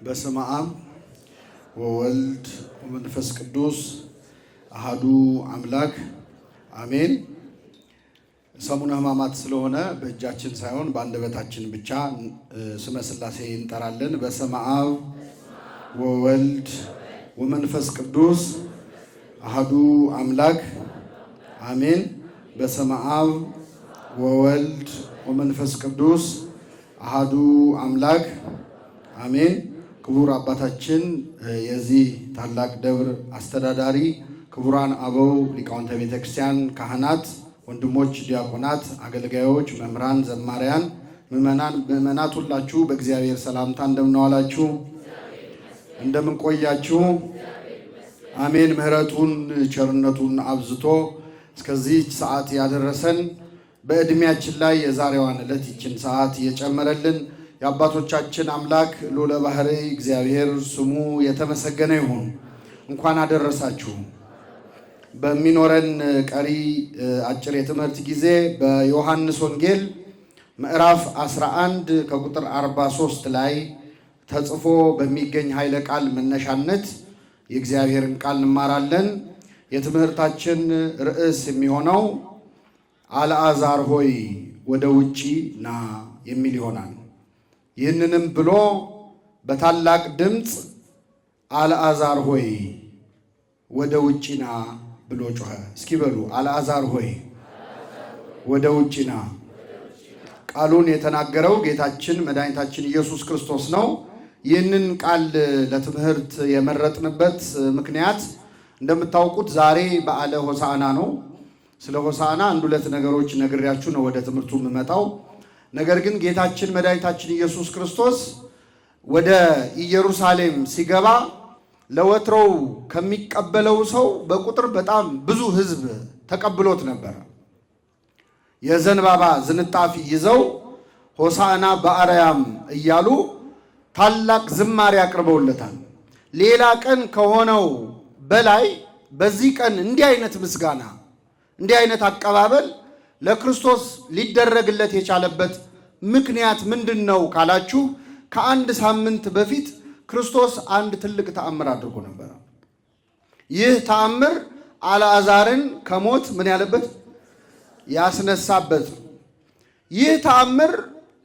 በስመ አብ ወወልድ ወመንፈስ ቅዱስ አሐዱ አምላክ አሜን። ሰሙነ ሕማማት ስለሆነ በእጃችን ሳይሆን በአንደበታችን ብቻ ስመ ሥላሴ እንጠራለን። በስመ አብ ወወልድ ወመንፈስ ቅዱስ አሐዱ አምላክ አሜን። በስመ አብ ወወልድ ወመንፈስ ቅዱስ አሐዱ አምላክ አሜን። ክቡር አባታችን የዚህ ታላቅ ደብር አስተዳዳሪ፣ ክቡራን አበው ሊቃውንተ ቤተ ክርስቲያን፣ ካህናት፣ ወንድሞች ዲያቆናት፣ አገልጋዮች፣ መምህራን፣ ዘማሪያን፣ ምዕመናት ሁላችሁ በእግዚአብሔር ሰላምታ እንደምን ዋላችሁ? እንደምን ቆያችሁ? አሜን። ምሕረቱን ቸርነቱን አብዝቶ እስከዚህ ሰዓት ያደረሰን በዕድሜያችን ላይ የዛሬዋን ዕለት ይችን ሰዓት የጨመረልን የአባቶቻችን አምላክ ልዑለ ባሕርይ እግዚአብሔር ስሙ የተመሰገነ ይሁን። እንኳን አደረሳችሁ። በሚኖረን ቀሪ አጭር የትምህርት ጊዜ በዮሐንስ ወንጌል ምዕራፍ 11 ከቁጥር 43 ላይ ተጽፎ በሚገኝ ኃይለ ቃል መነሻነት የእግዚአብሔርን ቃል እንማራለን። የትምህርታችን ርዕስ የሚሆነው አልዓዛር ሆይ ወደ ውጪ ና የሚል ይሆናል። ይህንንም ብሎ በታላቅ ድምፅ አልዓዛር ሆይ ወደ ውጪ ና ብሎ ጮኸ። እስኪ በሉ አልዓዛር ሆይ ወደ ውጪ ና። ቃሉን የተናገረው ጌታችን መድኃኒታችን ኢየሱስ ክርስቶስ ነው። ይህንን ቃል ለትምህርት የመረጥንበት ምክንያት እንደምታውቁት ዛሬ በዓለ ሆሳዕና ነው። ስለ ሆሳዕና አንድ ሁለት ነገሮች ነግሬያችሁ ነው ወደ ትምህርቱ የምመጣው። ነገር ግን ጌታችን መድኃኒታችን ኢየሱስ ክርስቶስ ወደ ኢየሩሳሌም ሲገባ ለወትሮው ከሚቀበለው ሰው በቁጥር በጣም ብዙ ሕዝብ ተቀብሎት ነበር። የዘንባባ ዝንጣፊ ይዘው ሆሳዕና በአርያም እያሉ ታላቅ ዝማሬ አቅርበውለታል። ሌላ ቀን ከሆነው በላይ በዚህ ቀን እንዲህ አይነት ምስጋና፣ እንዲህ አይነት አቀባበል ለክርስቶስ ሊደረግለት የቻለበት ምክንያት ምንድን ነው ካላችሁ፣ ከአንድ ሳምንት በፊት ክርስቶስ አንድ ትልቅ ተአምር አድርጎ ነበር። ይህ ተአምር አልዓዛርን ከሞት ምን ያለበት ያስነሳበት። ይህ ተአምር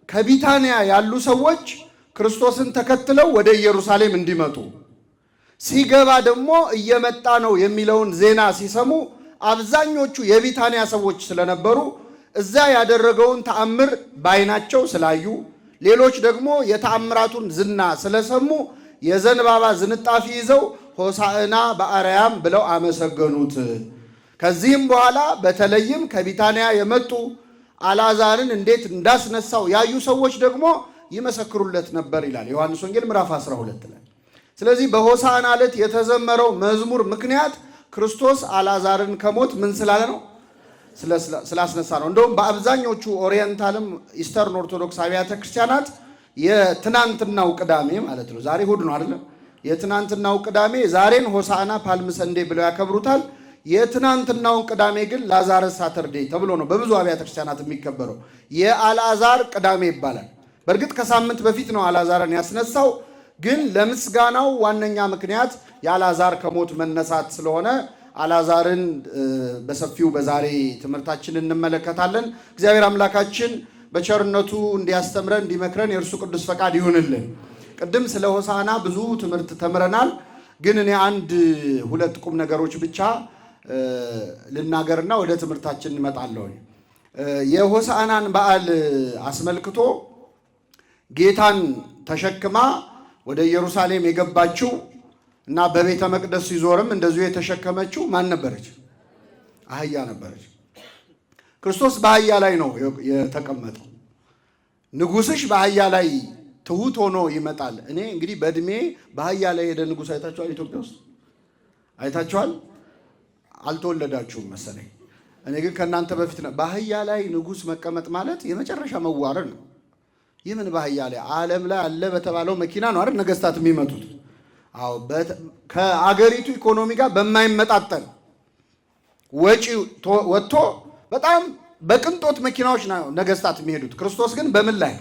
ከቢታንያ ያሉ ሰዎች ክርስቶስን ተከትለው ወደ ኢየሩሳሌም እንዲመጡ፣ ሲገባ ደግሞ እየመጣ ነው የሚለውን ዜና ሲሰሙ አብዛኞቹ የቢታንያ ሰዎች ስለነበሩ እዛ ያደረገውን ተአምር በዓይናቸው ስላዩ፣ ሌሎች ደግሞ የተአምራቱን ዝና ስለሰሙ የዘንባባ ዝንጣፊ ይዘው ሆሳዕና በአርያም ብለው አመሰገኑት። ከዚህም በኋላ በተለይም ከቢታንያ የመጡ አልዓዛርን እንዴት እንዳስነሳው ያዩ ሰዎች ደግሞ ይመሰክሩለት ነበር ይላል ዮሐንስ ወንጌል ምዕራፍ 12 ላይ። ስለዚህ በሆሳዕና ዕለት የተዘመረው መዝሙር ምክንያት ክርስቶስ አልዓዛርን ከሞት ምን ስላለ ነው? ስላስነሳ ነው። እንደውም በአብዛኞቹ ኦሪየንታልም ኢስተርን ኦርቶዶክስ አብያተ ክርስቲያናት የትናንትናው ቅዳሜ ማለት ነው፣ ዛሬ እሑድ ነው አይደለም? የትናንትናው ቅዳሜ ዛሬን ሆሳዕና ፓልም ሰንዴ ብለው ያከብሩታል። የትናንትናውን ቅዳሜ ግን ላዛረስ ሳተርዴ ተብሎ ነው በብዙ አብያተ ክርስቲያናት የሚከበረው። የአልዓዛር ቅዳሜ ይባላል። በእርግጥ ከሳምንት በፊት ነው አልዓዛርን ያስነሳው፣ ግን ለምስጋናው ዋነኛ ምክንያት የአልዓዛር ከሞት መነሳት ስለሆነ አልዓዛርን በሰፊው በዛሬ ትምህርታችን እንመለከታለን። እግዚአብሔር አምላካችን በቸርነቱ እንዲያስተምረን እንዲመክረን የእርሱ ቅዱስ ፈቃድ ይሁንልን። ቅድም ስለ ሆሳዕና ብዙ ትምህርት ተምረናል። ግን እኔ አንድ ሁለት ቁም ነገሮች ብቻ ልናገርና ወደ ትምህርታችን እንመጣለሁ። የሆሳዕናን በዓል አስመልክቶ ጌታን ተሸክማ ወደ ኢየሩሳሌም የገባችው እና በቤተ መቅደስ ሲዞርም እንደዚሁ የተሸከመችው ማን ነበረች? አህያ ነበረች። ክርስቶስ በአህያ ላይ ነው የተቀመጠው። ንጉሥሽ በአህያ ላይ ትሑት ሆኖ ይመጣል። እኔ እንግዲህ በዕድሜ በአህያ ላይ ሄደ ንጉሥ አይታችኋል? ኢትዮጵያ ውስጥ አይታችኋል? አልተወለዳችሁም መሰለኝ። እኔ ግን ከእናንተ በፊት ነው። በአህያ ላይ ንጉሥ መቀመጥ ማለት የመጨረሻ መዋረድ ነው። ይህ ምን በአህያ ላይ ዓለም ላይ አለ በተባለው መኪና ነው አይደል ነገሥታት የሚመጡት? አዎ፣ ከአገሪቱ ኢኮኖሚ ጋር በማይመጣጠን ወጪ ወጥቶ በጣም በቅንጦት መኪናዎች ነው ነገሥታት የሚሄዱት። ክርስቶስ ግን በምን ላይ?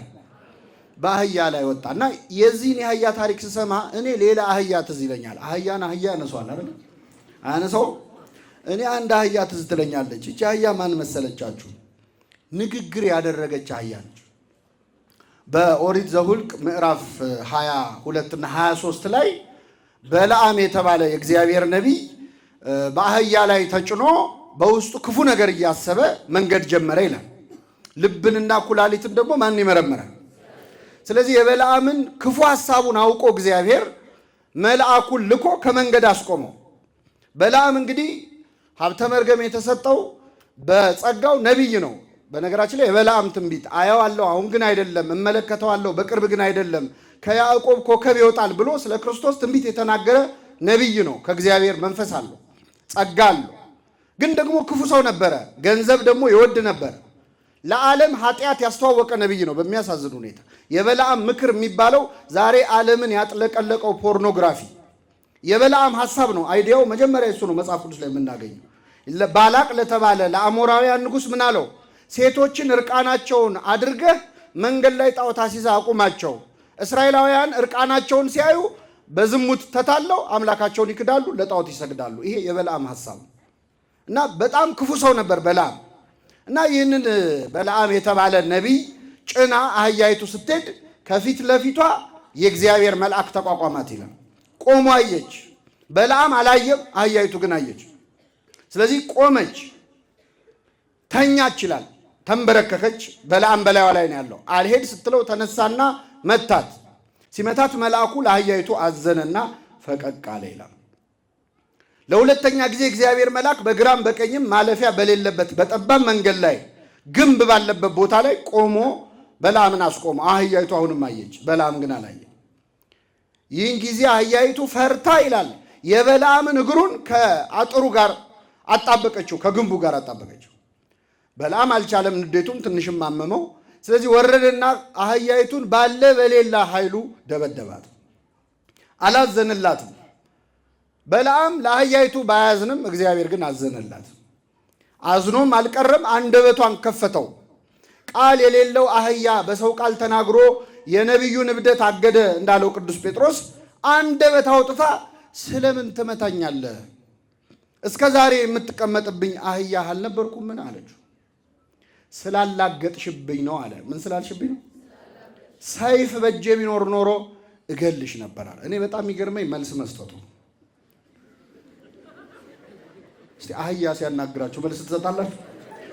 በአህያ ላይ ወጣና የዚህን የአህያ ታሪክ ስሰማ እኔ ሌላ አህያ ትዝ ይለኛል። አህያን አህያ ያነሷል አይደል? አያነሳው? እኔ አንድ አህያ ትዝ ትለኛለች። እቺ አህያ ማን መሰለቻችሁ? ንግግር ያደረገች አህያ ነች። በኦሪት ዘኍልቍ ምዕራፍ 22 እና 23 ላይ በለዓም የተባለ የእግዚአብሔር ነቢይ በአህያ ላይ ተጭኖ በውስጡ ክፉ ነገር እያሰበ መንገድ ጀመረ ይላል። ልብንና ኩላሊትን ደግሞ ማን ይመረምራል? ስለዚህ የበለዓምን ክፉ ሐሳቡን አውቆ እግዚአብሔር መልአኩን ልኮ ከመንገድ አስቆመው። በለዓም እንግዲህ ሀብተ መርገም የተሰጠው በጸጋው ነቢይ ነው። በነገራችን ላይ የበለዓም ትንቢት አየዋለሁ፣ አሁን ግን አይደለም፣ እመለከተዋለሁ፣ በቅርብ ግን አይደለም፣ ከያዕቆብ ኮከብ ይወጣል ብሎ ስለ ክርስቶስ ትንቢት የተናገረ ነቢይ ነው። ከእግዚአብሔር መንፈስ አለው፣ ጸጋ አለው። ግን ደግሞ ክፉ ሰው ነበረ፣ ገንዘብ ደግሞ ይወድ ነበር። ለዓለም ኃጢአት ያስተዋወቀ ነቢይ ነው። በሚያሳዝን ሁኔታ የበለዓም ምክር የሚባለው ዛሬ ዓለምን ያጥለቀለቀው ፖርኖግራፊ የበለዓም ሐሳብ ነው። አይዲያው መጀመሪያ እሱ ነው መጽሐፍ ቅዱስ ላይ የምናገኘው። ባላቅ ለተባለ ለአሞራውያን ንጉሥ ምን አለው? ሴቶችን እርቃናቸውን አድርገህ መንገድ ላይ ጣዖት አስይዘህ አቁማቸው። እስራኤላውያን እርቃናቸውን ሲያዩ በዝሙት ተታለው አምላካቸውን ይክዳሉ፣ ለጣዖት ይሰግዳሉ። ይሄ የበለዓም ሐሳብ እና በጣም ክፉ ሰው ነበር በለዓም። እና ይህንን በለዓም የተባለ ነቢይ ጭና አህያይቱ ስትሄድ ከፊት ለፊቷ የእግዚአብሔር መልአክ ተቋቋማት ይላል። ቆሞ አየች። በለዓም አላየም፣ አህያይቱ ግን አየች። ስለዚህ ቆመች፣ ተኛች ይላል። ተንበረከከች። በለዓም በላይዋ ላይ ነው ያለው። አልሄድ ስትለው ተነሳና መታት። ሲመታት መልአኩ ለአህያይቱ አዘነና ፈቀቅ አለ ይላል። ለሁለተኛ ጊዜ እግዚአብሔር መልአክ በግራም በቀኝም ማለፊያ በሌለበት በጠባብ መንገድ ላይ ግንብ ባለበት ቦታ ላይ ቆሞ በለዓምን አስቆመ። አህያይቱ አሁንም አየች፣ በለዓም ግን አላየ። ይህን ጊዜ አህያይቱ ፈርታ ይላል የበለዓምን እግሩን ከአጥሩ ጋር አጣበቀችው፣ ከግንቡ ጋር አጣበቀችው። በለዓም አልቻለም፣ ንዴቱም ትንሽም አመመው። ስለዚህ ወረደና አህያይቱን ባለ በሌላ ኃይሉ ደበደባት። አላዘንላትም። በለዓም ለአህያይቱ ባያዝንም እግዚአብሔር ግን አዘነላት። አዝኖም አልቀረም፣ አንደበቷን ከፈተው። ቃል የሌለው አህያ በሰው ቃል ተናግሮ የነቢዩን እብደት አገደ እንዳለው ቅዱስ ጴጥሮስ አንደበት አውጥታ ስለምን ትመታኛለህ? እስከ ዛሬ የምትቀመጥብኝ አህያ አልነበርኩም? ምን አለችው? ስላላገጥሽብኝ ነው አለ። ምን ስላልሽብኝ ነው? ሰይፍ በእጄ ቢኖር ኖሮ እገልሽ ነበር አለ። እኔ በጣም የሚገርመኝ መልስ መስጠቱ። እስቲ አህያ ሲያናግራችሁ መልስ ትሰጣላችሁ?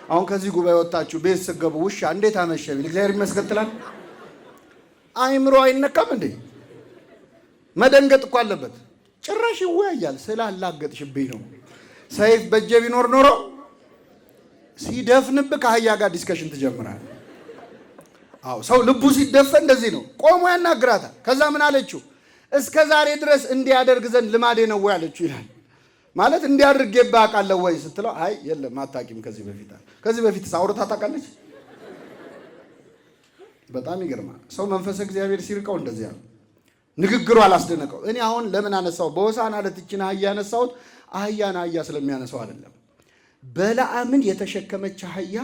አሁን ከዚህ ጉባኤ ወጣችሁ ቤት ስገቡ ውሻ እንዴት አመሸ ቢል እግዚአብሔር ይመስገን ትላል? አይምሮ አይነካም እንዴ? መደንገጥ እኮ አለበት። ጭራሽ ይወያያል። ስላላገጥሽብኝ ነው። ሰይፍ በእጄ ቢኖር ኖሮ ሲደፍንብህ ከአህያ ጋር ዲስከሽን ትጀምራል። አዎ ሰው ልቡ ሲደፈን እንደዚህ ነው። ቆሞ ያናግራታል። ከዛ ምን አለችው? እስከ ዛሬ ድረስ እንዲያደርግ ዘንድ ልማዴ ነው ወይ አለችው ይላል። ማለት እንዲያደርግብህ አውቃለሁ ወይ ስትለው አይ የለም አታውቂም፣ ከዚህ በፊት አውርታ ታውቃለች። በጣም ይገርማል። ሰው መንፈስ እግዚአብሔር ሲርቀው እንደዚህ ያለው ንግግሩ አላስደነቀው። እኔ አሁን ለምን አነሳው? በሆሳዕና ዕለት ይህችን አህያ ያነሳሁት አህያን አህያ ስለሚያነሳው አይደለም። በለዓምን የተሸከመች አህያ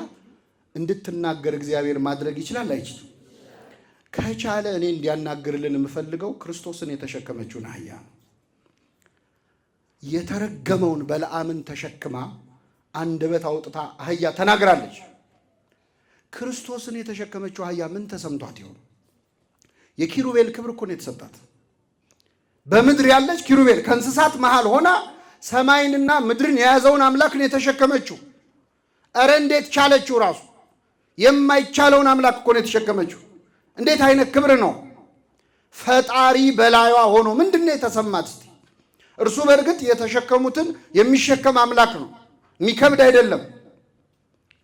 እንድትናገር እግዚአብሔር ማድረግ ይችላል አይችልም? ከቻለ እኔ እንዲያናግርልን የምፈልገው ክርስቶስን የተሸከመችውን አህያ ነው። የተረገመውን በለዓምን ተሸክማ አንደበት አውጥታ አህያ ተናግራለች። ክርስቶስን የተሸከመችው አህያ ምን ተሰምቷት ይሆን? የኪሩቤል ክብር እኮ ነው የተሰጣት። በምድር ያለች ኪሩቤል ከእንስሳት መሃል ሆና ሰማይንና ምድርን የያዘውን አምላክ ነው የተሸከመችው። እረ እንዴት ቻለችው! ራሱ የማይቻለውን አምላክ እኮ ነው የተሸከመችው። እንዴት አይነት ክብር ነው! ፈጣሪ በላይዋ ሆኖ ምንድን ነው የተሰማት? እስቲ እርሱ በእርግጥ የተሸከሙትን የሚሸከም አምላክ ነው። የሚከብድ አይደለም፣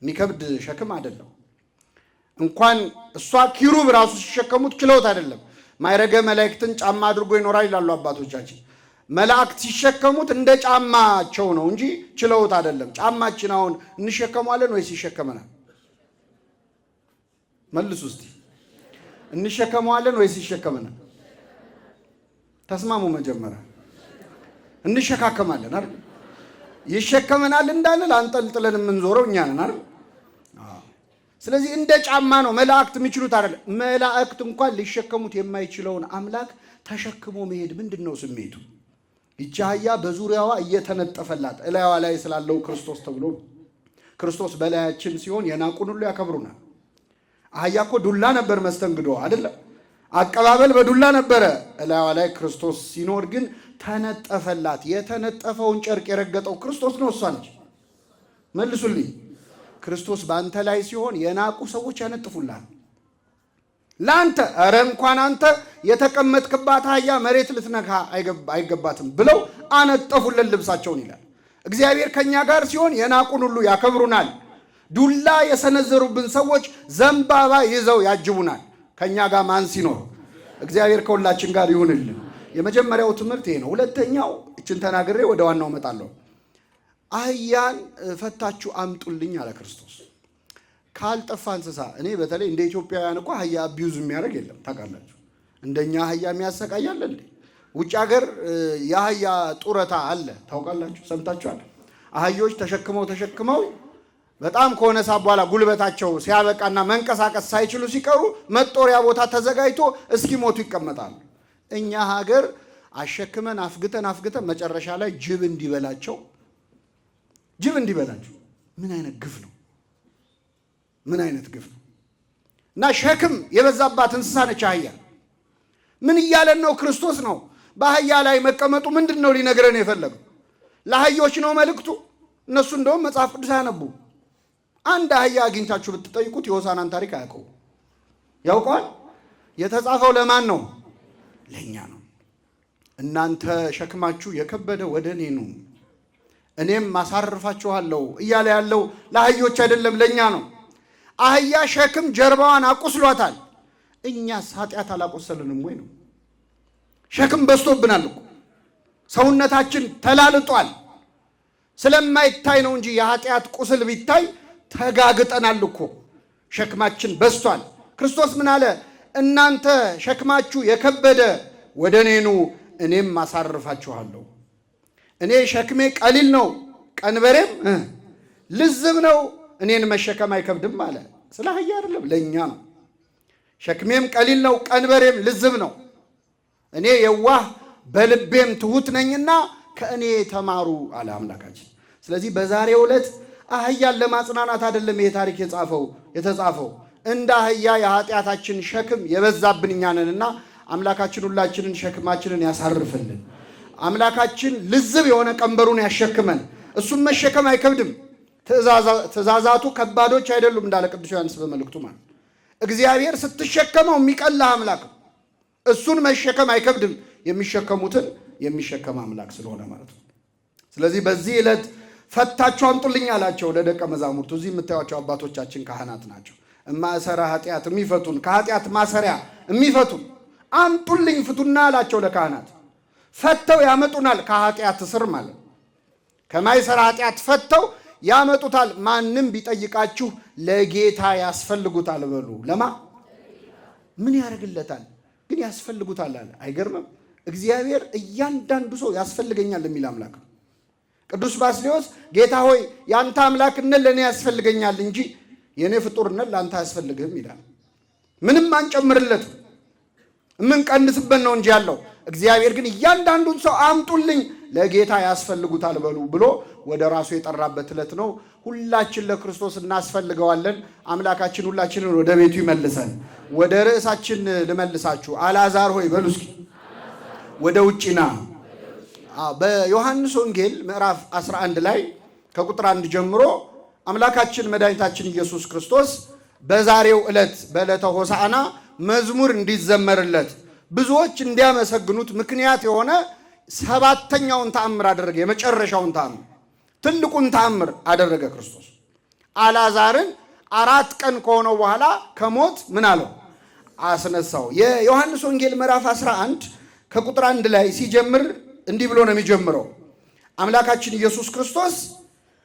የሚከብድ ሸክም አይደለም። እንኳን እሷ ኪሩብ ራሱ ሲሸከሙት ችለውት አይደለም። ማይረገ መላእክትን ጫማ አድርጎ ይኖራል ይላሉ አባቶቻችን። መላእክት ሲሸከሙት እንደ ጫማቸው ነው እንጂ ችለውት አይደለም። ጫማችን አሁን እንሸከመዋለን ወይስ ይሸከመናል? መልሱ እስቲ። እንሸከመዋለን ወይስ ይሸከመናል? ተስማሙ። መጀመሪያ እንሸካከማለን አይደል? ይሸከመናል እንዳንል አንጠልጥለን የምንዞረው እኛ ነን አይደል? ስለዚህ እንደ ጫማ ነው። መላእክት የሚችሉት አይደለም። መላእክት እንኳን ሊሸከሙት የማይችለውን አምላክ ተሸክሞ መሄድ ምንድነው ስሜቱ? ይህች አህያ በዙሪያዋ እየተነጠፈላት እላይዋ ላይ ስላለው ክርስቶስ ተብሎ ክርስቶስ በላያችን ሲሆን የናቁን ሁሉ ያከብሩናል። አህያ እኮ ዱላ ነበር መስተንግዶ አይደለም፣ አቀባበል በዱላ ነበረ። እላይዋ ላይ ክርስቶስ ሲኖር ግን ተነጠፈላት። የተነጠፈውን ጨርቅ የረገጠው ክርስቶስ ነው እሷ ነች? መልሱልኝ። ክርስቶስ በአንተ ላይ ሲሆን የናቁ ሰዎች ያነጥፉላል። ለአንተ ኧረ እንኳን አንተ የተቀመጥክባት አህያ መሬት ልትነካ አይገባትም ብለው አነጠፉልን ልብሳቸውን ይላል። እግዚአብሔር ከኛ ጋር ሲሆን የናቁን ሁሉ ያከብሩናል። ዱላ የሰነዘሩብን ሰዎች ዘንባባ ይዘው ያጅቡናል። ከኛ ጋር ማን ሲኖር? እግዚአብሔር ከሁላችን ጋር ይሁንልን። የመጀመሪያው ትምህርት ይሄ ነው። ሁለተኛው እችን ተናግሬ ወደ ዋናው እመጣለሁ። አህያን ፈታችሁ አምጡልኝ አለ ክርስቶስ። ካልጠፋ እንስሳ እኔ በተለይ እንደ ኢትዮጵያውያን እኮ አህያ አቢዩዝ የሚያደርግ የለም ታውቃላችሁ። እንደኛ አህያ የሚያሰቃያል እንዴ? ውጭ ሀገር የአህያ ጡረታ አለ ታውቃላችሁ፣ ሰምታችኋል። አህዮች ተሸክመው በጣም ከሆነ ሰዓት በኋላ ጉልበታቸው ሲያበቃና መንቀሳቀስ ሳይችሉ ሲቀሩ መጦሪያ ቦታ ተዘጋጅቶ እስኪሞቱ ይቀመጣሉ። እኛ ሀገር አሸክመን አፍግተን መጨረሻ ላይ ጅብ እንዲበላቸው ምን አይነት ግፍ ነው? ምን አይነት ግፍ ነው? እና ሸክም የበዛባት እንስሳ ነች አህያ። ምን እያለን ነው? ክርስቶስ ነው በአህያ ላይ መቀመጡ ምንድን ነው ሊነግረን የፈለገው? ለአህዮች ነው መልእክቱ። እነሱ እንደውም መጽሐፍ ቅዱስ አያነቡ። አንድ አህያ አግኝታችሁ ብትጠይቁት የሆሳናን ታሪክ አያውቀው። ያውቀዋል? የተጻፈው ለማን ነው? ለእኛ ነው። እናንተ ሸክማችሁ የከበደ ወደ እኔ ኑ እኔም ማሳርፋችኋለሁ እያለ ያለው ለአህዮች አይደለም ለእኛ ነው። አህያ ሸክም ጀርባዋን አቁስሏታል። እኛስ ኃጢአት አላቆሰልንም ወይ ነው? ሸክም በዝቶብናል እኮ ሰውነታችን ተላልጧል። ስለማይታይ ነው እንጂ የኃጢአት ቁስል ቢታይ ተጋግጠናል እኮ። ሸክማችን በዝቷል። ክርስቶስ ምን አለ? እናንተ ሸክማችሁ የከበደ ወደ እኔ ኑ እኔም ማሳርፋችኋለሁ። እኔ ሸክሜ ቀሊል ነው ቀንበሬም ልዝብ ነው፣ እኔን መሸከም አይከብድም አለ። ስለ አህያ አይደለም ለእኛ ነው። ሸክሜም ቀሊል ነው ቀንበሬም ልዝብ ነው፣ እኔ የዋህ በልቤም ትሁት ነኝና ከእኔ ተማሩ አለ አምላካችን። ስለዚህ በዛሬው ዕለት አህያን ለማጽናናት አይደለም ይሄ ታሪክ የተጻፈው። እንደ አህያ የኃጢአታችን ሸክም የበዛብን እኛ ነንና አምላካችን ሁላችንን ሸክማችንን ያሳርፍልን። አምላካችን ልዝብ የሆነ ቀንበሩን ያሸክመን። እሱም መሸከም አይከብድም። ትእዛዛቱ ከባዶች አይደሉም እንዳለ ቅዱስ ዮሐንስ በመልእክቱ ማለት እግዚአብሔር ስትሸከመው የሚቀልህ አምላክ እሱን መሸከም አይከብድም። የሚሸከሙትን የሚሸከም አምላክ ስለሆነ ማለት ነው። ስለዚህ በዚህ ዕለት ፈታችሁ አምጡልኝ አላቸው ለደቀ መዛሙርቱ። እዚህ የምታዩቸው አባቶቻችን ካህናት ናቸው። ማሰራ ኃጢአት የሚፈቱን፣ ከኃጢአት ማሰሪያ የሚፈቱን አምጡልኝ ፍቱና አላቸው ለካህናት። ፈተው ያመጡናል ከኃጢአት ስር ማለት ከማይሰራ ኃጢአት ፈተው ያመጡታል። ማንም ቢጠይቃችሁ ለጌታ ያስፈልጉታል በሉ። ለማ ምን ያደርግለታል ግን ያስፈልጉታል አለ። አይገርምም? እግዚአብሔር እያንዳንዱ ሰው ያስፈልገኛል የሚል አምላክ ነው። ቅዱስ ባስልዮስ ጌታ ሆይ ያንተ አምላክነት ለእኔ ያስፈልገኛል እንጂ የእኔ ፍጡርነት ለአንተ አያስፈልግህም ይላል። ምንም አንጨምርለትም፣ የምንቀንስበት ነው እንጂ ያለው። እግዚአብሔር ግን እያንዳንዱን ሰው አምጡልኝ ለጌታ ያስፈልጉታል በሉ ብሎ ወደ ራሱ የጠራበት ዕለት ነው። ሁላችን ለክርስቶስ እናስፈልገዋለን። አምላካችን ሁላችንን ወደ ቤቱ ይመልሰን። ወደ ርዕሳችን ልመልሳችሁ። አልዓዛር ሆይ በሉ እስኪ ወደ ውጭ ና። በዮሐንስ ወንጌል ምዕራፍ 11 ላይ ከቁጥር 1 ጀምሮ አምላካችን መድኃኒታችን ኢየሱስ ክርስቶስ በዛሬው ዕለት በዕለተ ሆሳዕና መዝሙር እንዲዘመርለት ብዙዎች እንዲያመሰግኑት ምክንያት የሆነ ሰባተኛውን ተአምር አደረገ። የመጨረሻውን ተአምር ትልቁን ተአምር አደረገ ክርስቶስ። አልዓዛርን 4 ቀን ከሆነው በኋላ ከሞት ምን አለው? አስነሳው። የዮሐንስ ወንጌል ምዕራፍ 11 ከቁጥር 1 ላይ ሲጀምር እንዲህ ብሎ ነው የሚጀምረው። አምላካችን ኢየሱስ ክርስቶስ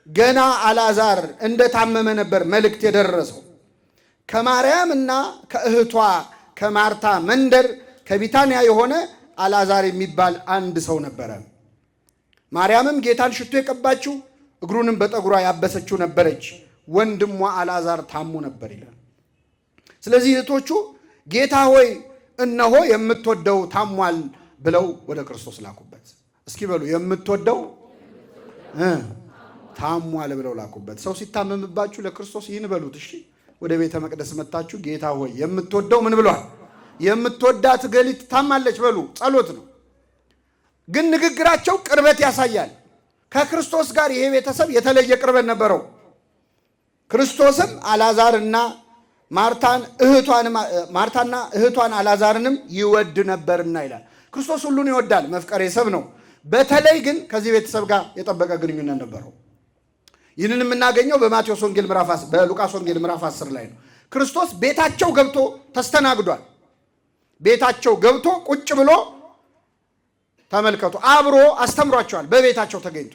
ገና አልዓዛር እንደታመመ ነበር መልእክት የደረሰው። ከማርያም እና ከእህቷ ከማርታ መንደር ከቢታንያ የሆነ አልዓዛር የሚባል አንድ ሰው ነበረ። ማርያምም ጌታን ሽቶ የቀባችው እግሩንም በጠጉሯ ያበሰችው ነበረች። ወንድሟ አልዓዛር ታሞ ነበር ይላል። ስለዚህ እህቶቹ ጌታ ሆይ እነሆ የምትወደው ታሟል ብለው ወደ ክርስቶስ ላኩበት። እስኪ በሉ የምትወደው ታሟል ብለው ላኩበት። ሰው ሲታመምባችሁ ለክርስቶስ ይህን በሉት። እሺ ወደ ቤተ መቅደስ መጣችሁ ጌታ ሆይ የምትወደው ምን ብሏል? የምትወዳት ገሊት ታማለች በሉ። ጸሎት ነው። ግን ንግግራቸው ቅርበት ያሳያል። ከክርስቶስ ጋር ይሄ ቤተሰብ የተለየ ቅርበት ነበረው። ክርስቶስም አልዓዛርና ማርታና እህቷን አልዓዛርንም ይወድ ነበርና ይላል። ክርስቶስ ሁሉን ይወዳል፣ መፍቀሬ ሰብ ነው። በተለይ ግን ከዚህ ቤተሰብ ጋር የጠበቀ ግንኙነት ነበረው። ይህንን የምናገኘው በሉቃስ ወንጌል ምዕራፍ 10 ላይ ነው። ክርስቶስ ቤታቸው ገብቶ ተስተናግዷል። ቤታቸው ገብቶ ቁጭ ብሎ ተመልከቱ፣ አብሮ አስተምሯቸዋል። በቤታቸው ተገኝቶ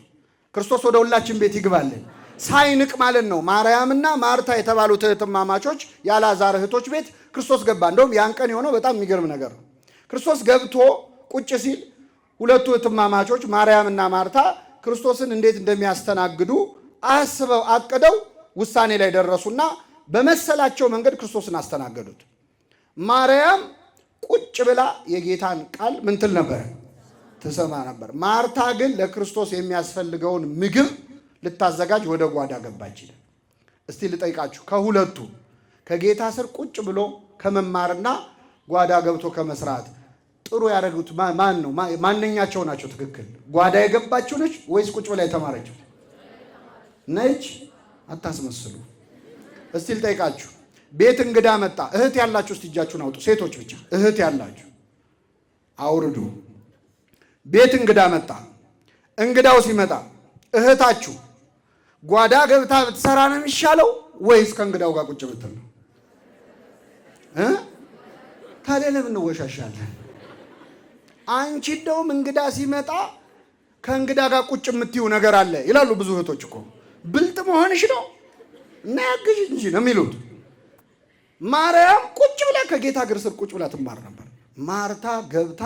ክርስቶስ ወደ ሁላችን ቤት ይግባልን ሳይንቅ ማለት ነው። ማርያምና ማርታ የተባሉት እህትማማቾች የአልዓዛር እህቶች ቤት ክርስቶስ ገባ። እንደውም ያን ቀን የሆነው በጣም የሚገርም ነገር ነው። ክርስቶስ ገብቶ ቁጭ ሲል ሁለቱ እህትማማቾች ማርያምና ማርታ ክርስቶስን እንዴት እንደሚያስተናግዱ አስበው አቅደው ውሳኔ ላይ ደረሱና በመሰላቸው መንገድ ክርስቶስን አስተናገዱት። ማርያም ቁጭ ብላ የጌታን ቃል ምን ትል ነበር? ትሰማ ነበር። ማርታ ግን ለክርስቶስ የሚያስፈልገውን ምግብ ልታዘጋጅ ወደ ጓዳ ገባች ይላል። እስቲ ልጠይቃችሁ፣ ከሁለቱ ከጌታ ስር ቁጭ ብሎ ከመማርና ጓዳ ገብቶ ከመስራት ጥሩ ያደረጉት ማን ነው? ማንኛቸው ናቸው ትክክል? ጓዳ የገባችው ነች ወይስ ቁጭ ብላ የተማረችው ነች? አታስመስሉ። እስቲ ልጠይቃችሁ፣ ቤት እንግዳ መጣ። እህት ያላችሁ እስቲ እጃችሁን አውጡ። ሴቶች ብቻ እህት ያላችሁ አውርዱ። ቤት እንግዳ መጣ። እንግዳው ሲመጣ እህታችሁ ጓዳ ገብታ ብትሰራ ነው የሚሻለው ወይስ ከእንግዳው ጋር ቁጭ ብትል ነው? ታዲያ ለምን እንወሻሻለን? አንቺ እንደውም እንግዳ ሲመጣ ከእንግዳ ጋር ቁጭ የምትይው ነገር አለ ይላሉ ብዙ እህቶች እኮ። ብልጥ መሆንሽ ነው እና ያግዥ እንጂ ነው የሚሉት። ማርያም ቁጭ ብላ ከጌታ እግር ስር ቁጭ ብላ ትማር ነበር። ማርታ ገብታ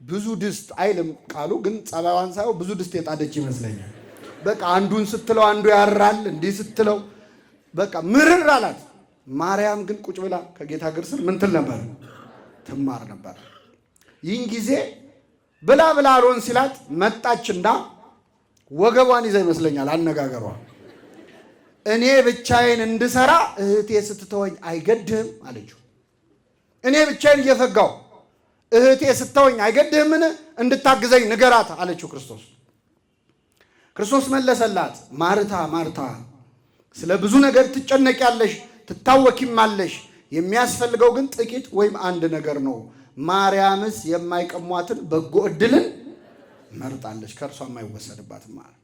ብዙ ድስት አይልም ቃሉ፣ ግን ጸባዋን ሳይው ብዙ ድስት የጣደች ይመስለኛል። በቃ አንዱን ስትለው አንዱ ያራል፣ እንዲህ ስትለው በቃ ምርር አላት። ማርያም ግን ቁጭ ብላ ከጌታ እግር ስር ምን ትል ነበር? ትማር ነበር። ይህን ጊዜ ብላ ብላ አልሆን ሲላት መጣችና ወገቧን ይዛ ይመስለኛል አነጋገሯ፣ እኔ ብቻዬን እንድሰራ እህቴ ስትተወኝ አይገድህም አለችው። እኔ ብቻዬን እየፈጋው እህቴ ስትተወኝ አይገድህምን? እንድታግዘኝ ንገራት አለችው ክርስቶስ። ክርስቶስ መለሰላት፣ ማርታ ማርታ ስለ ብዙ ነገር ትጨነቂያለሽ፣ ትታወኪማለሽ። የሚያስፈልገው ግን ጥቂት ወይም አንድ ነገር ነው። ማርያምስ የማይቀሟትን በጎ ዕድልን መርጣለች፣ ከእርሷ የማይወሰድባትም ማለት።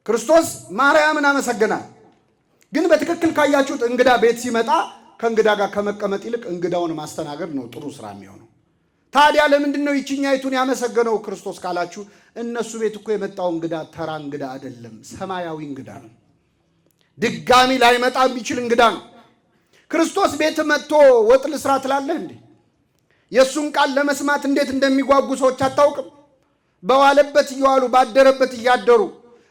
ክርስቶስ ማርያምን አመሰግናል። ግን በትክክል ካያችሁት እንግዳ ቤት ሲመጣ ከእንግዳ ጋር ከመቀመጥ ይልቅ እንግዳውን ማስተናገድ ነው ጥሩ ስራ የሚሆነው። ታዲያ ለምንድን ነው ይችኛይቱን ያመሰገነው ክርስቶስ ካላችሁ፣ እነሱ ቤት እኮ የመጣው እንግዳ ተራ እንግዳ አይደለም፣ ሰማያዊ እንግዳ ነው። ድጋሚ ላይመጣ የሚችል እንግዳ ነው። ክርስቶስ ቤት መጥቶ ወጥ ልስራ ትላለህ እንዴ? የእሱን ቃል ለመስማት እንዴት እንደሚጓጉ ሰዎች አታውቅም? በዋለበት እየዋሉ ባደረበት እያደሩ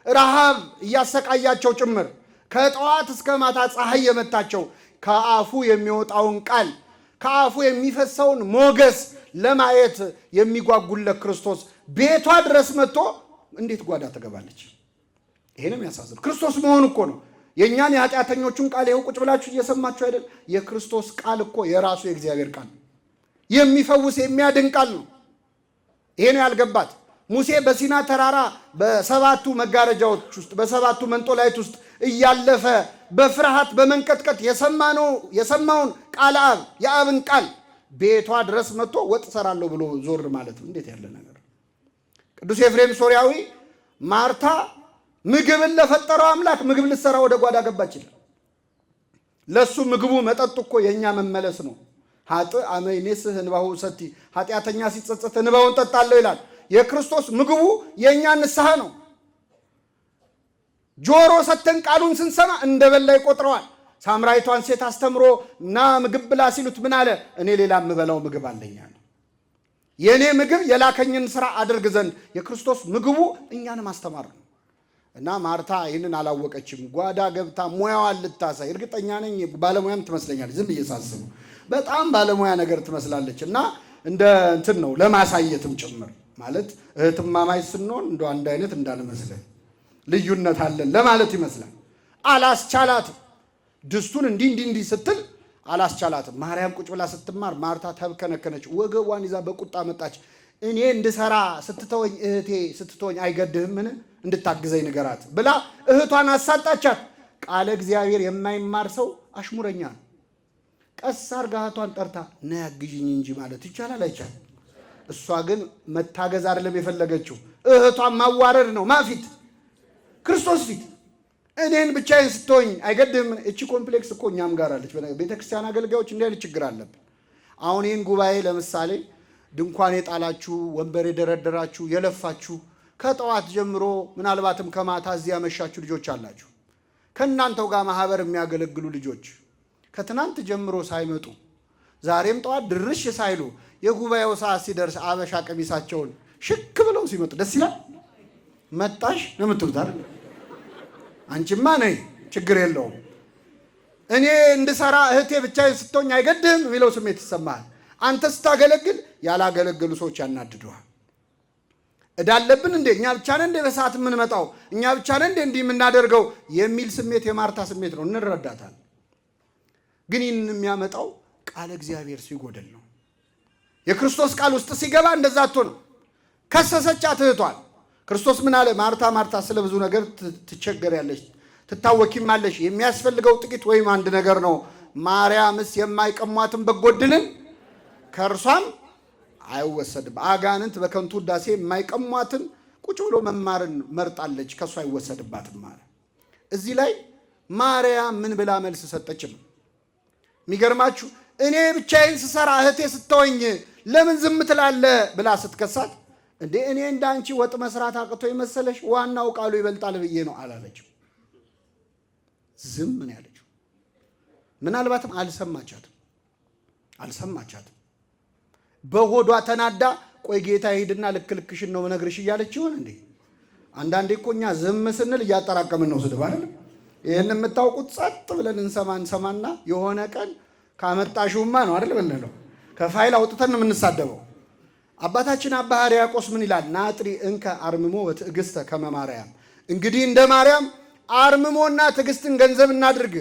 ረሃብ እያሰቃያቸው ጭምር ከጠዋት እስከ ማታ ፀሐይ የመታቸው ከአፉ የሚወጣውን ቃል ከአፉ የሚፈሰውን ሞገስ ለማየት የሚጓጉለት ክርስቶስ ቤቷ ድረስ መጥቶ እንዴት ጓዳ ትገባለች? ይሄንም ያሳዝን ክርስቶስ መሆን እኮ ነው። የእኛን የኃጢአተኞቹን ቃል ይኸው ቁጭ ብላችሁ እየሰማችሁ አይደል? የክርስቶስ ቃል እኮ የራሱ የእግዚአብሔር ቃል የሚፈውስ የሚያድን ቃል ነው። ይሄ ነው ያልገባት። ሙሴ በሲና ተራራ በሰባቱ መጋረጃዎች ውስጥ በሰባቱ መንጦላይት ውስጥ እያለፈ በፍርሃት በመንቀጥቀጥ የሰማውን ቃል የአብን ቃል ቤቷ ድረስ መጥቶ ወጥ ሰራለሁ ብሎ ዞር ማለት ነው። እንዴት ያለ ነገር! ቅዱስ ኤፍሬም ሶርያዊ ማርታ ምግብን ለፈጠረው አምላክ ምግብ ልትሰራ ወደ ጓዳ ገባች ይላል። ለሱ ምግቡ መጠጡ እኮ የኛ መመለስ ነው። ኃጥእ አመ ይኔስህ እንባሁ ሰቲ፣ ኃጢአተኛ ሲጸጸት እንባውን ጠጣለሁ ይላል። የክርስቶስ ምግቡ የኛ ንስሐ ነው። ጆሮ ሰተን ቃሉን ስንሰማ እንደበላ ይቆጥረዋል። ሳምራይቷን ሴት አስተምሮ ና ምግብ ብላ ሲሉት ምን አለ? እኔ ሌላ የምበላው ምግብ አለኝ አለ። የእኔ ምግብ የላከኝን ስራ አድርግ ዘንድ። የክርስቶስ ምግቡ እኛን ማስተማር ነው። እና ማርታ ይህንን አላወቀችም። ጓዳ ገብታ ሙያዋን ልታሳይ እርግጠኛ ነኝ ባለሙያም ትመስለኛለች። ዝም ብዬ ሳስበው በጣም ባለሙያ ነገር ትመስላለች። እና እንደ እንትን ነው ለማሳየትም ጭምር ማለት እህትማማች ስንሆን እንደ አንድ አይነት እንዳንመስለን ልዩነት አለን ለማለት ይመስላል። አላስቻላትም። ድስቱን እንዲህ ስትል አላስቻላትም። ማርያም ቁጭ ብላ ስትማር ማርታ ተብከነከነች። ወገቧን ይዛ በቁጣ መጣች። እኔ እንድሰራ ስትተወኝ እህቴ ስትተወኝ አይገድህምን? እንድታግዘኝ ንገራት ብላ እህቷን አሳጣቻት። ቃለ እግዚአብሔር የማይማር ሰው አሽሙረኛ ነው። ቀስ አርጋ እህቷን ጠርታ ና ያግዥኝ እንጂ ማለት ይቻላል አይቻልም? እሷ ግን መታገዝ አይደለም የፈለገችው፣ እህቷን ማዋረድ ነው። ማፊት ክርስቶስ ፊት እኔን ብቻዬን ስትሆኝ አይገድህም? እቺ ኮምፕሌክስ እኮ እኛም ጋር አለች። ቤተክርስቲያን አገልጋዮች እንዲህ አይነት ችግር አለብን። አሁን ይህን ጉባኤ ለምሳሌ ድንኳን የጣላችሁ ወንበር የደረደራችሁ የለፋችሁ ከጠዋት ጀምሮ ምናልባትም ከማታ እዚህ ያመሻችሁ ልጆች አላችሁ። ከእናንተው ጋር ማህበር የሚያገለግሉ ልጆች ከትናንት ጀምሮ ሳይመጡ ዛሬም ጠዋት ድርሽ ሳይሉ የጉባኤው ሰዓት ሲደርስ አበሻ ቀሚሳቸውን ሽክ ብለው ሲመጡ ደስ ይላል። መጣሽ ነው የምትሉት አይደል? አንቺማ ነይ ችግር የለውም እኔ እንድሰራ እህቴ ብቻዬን ስትሆኝ አይገድህም የሚለው ስሜት ይሰማሃል። አንተ ስታገለግል ያላገለገሉ ሰዎች ያናድዱሃል። እዳለብን እንዴ እኛ ብቻ ነን እንዴ በሰዓት የምንመጣው እኛ ብቻ ነን እንዴ እንዲህ የምናደርገው የሚል ስሜት የማርታ ስሜት ነው። እንረዳታለን። ግን ይህን የሚያመጣው ቃለ እግዚአብሔር ሲጎደል ነው። የክርስቶስ ቃል ውስጥ ሲገባ እንደዛ ነው። ከሰሰቻት እህቷን። ክርስቶስ ምን አለ? ማርታ ማርታ ስለ ብዙ ነገር ትቸገሪያለሽ፣ ትታወኪማለሽ። የሚያስፈልገው ጥቂት ወይም አንድ ነገር ነው። ማርያምስ የማይቀሟትን በጎ ዕድልን ከእርሷም አይወሰድም። አጋንንት በከንቱ ውዳሴ የማይቀሟትን ቁጭ ብሎ መማርን መርጣለች፣ ከእሷ አይወሰድባትም ማለት። እዚህ ላይ ማርያም ምን ብላ መልስ ሰጠችም? የሚገርማችሁ እኔ ብቻዬን ስሰራ እህቴ ስትተወኝ ለምን ዝም ትላለህ ብላ ስትከሳት፣ እንዴ እኔ እንዳንቺ ወጥ መስራት አቅቶ የመሰለሽ? ዋናው ቃሉ ይበልጣል ብዬ ነው አላለችም። ዝም ምን ያለችው? ምናልባትም አልሰማቻትም። በሆዷ ተናዳ ቆይ ጌታ ሄድና ልክልክሽን ነው መነግርሽ እያለች ይሆን እንዴ? አንዳንዴ እኮ እኛ ዝም ስንል እያጠራቀምን ነው ስድብ አይደል? ይህን የምታውቁት ጸጥ ብለን እንሰማና የሆነ ቀን ካመጣሽውማ ነው አይደል ብንለው ከፋይል አውጥተን ነው የምንሳደበው። አባታችን አባ ሕርያቆስ ምን ይላል? ናጥሪ እንከ አርምሞ ወትዕግስተ ከመ ማርያም። እንግዲህ እንደ ማርያም አርምሞና ትዕግስትን ገንዘብ እናድርግ።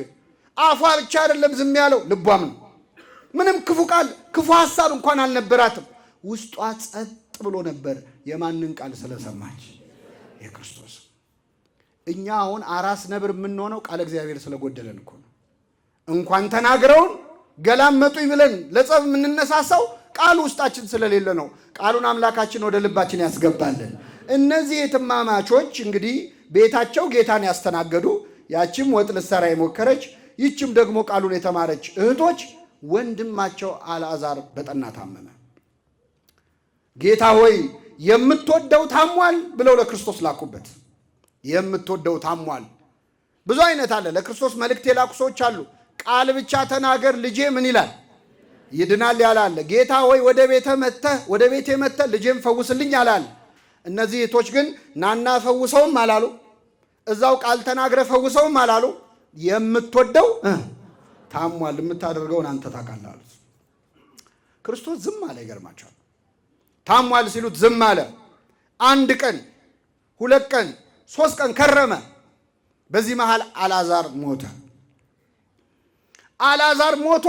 አፏ ብቻ አይደለም ዝም ያለው ልቧም ነው። ምንም ክፉ ቃል ክፉ ሐሳብ እንኳን አልነበራትም። ውስጧ ጸጥ ብሎ ነበር። የማንን ቃል ስለሰማች? የክርስቶስ። እኛ አሁን አራስ ነብር የምንሆነው ቃለ እግዚአብሔር ስለጎደለን እኮ ነው። እንኳን ተናግረውን ገላመጡኝ ብለን ለጸብ የምንነሳሳው ቃሉ ውስጣችን ስለሌለ ነው። ቃሉን አምላካችን ወደ ልባችን ያስገባልን። እነዚህ የትማማቾች እንግዲህ ቤታቸው ጌታን ያስተናገዱ፣ ያችም ወጥ ልትሰራ የሞከረች፣ ይችም ደግሞ ቃሉን የተማረች እህቶች ወንድማቸው አልዓዛር በጠና ታመመ። ጌታ ሆይ የምትወደው ታሟል ብለው ለክርስቶስ ላኩበት። የምትወደው ታሟል። ብዙ አይነት አለ። ለክርስቶስ መልእክት የላኩ ሰዎች አሉ። ቃል ብቻ ተናገር ልጄ ምን ይላል ይድናል ያላለ። ጌታ ሆይ ወደ ቤቴ መጥተህ ልጄም ፈውስልኝ ያላለ። እነዚህ እህቶች ግን ናና ፈውሰውም አላሉ። እዛው ቃል ተናግረ ፈውሰውም አላሉ። የምትወደው ታሟል፣ የምታደርገውን አንተ ታውቃለህ አሉት። ክርስቶስ ዝም አለ። ይገርማቸዋል። ታሟል ሲሉት ዝም አለ። 1 ቀን 2 ቀን 3 ቀን ከረመ። በዚህ መሃል አልዓዛር ሞተ። አልዓዛር ሞቶ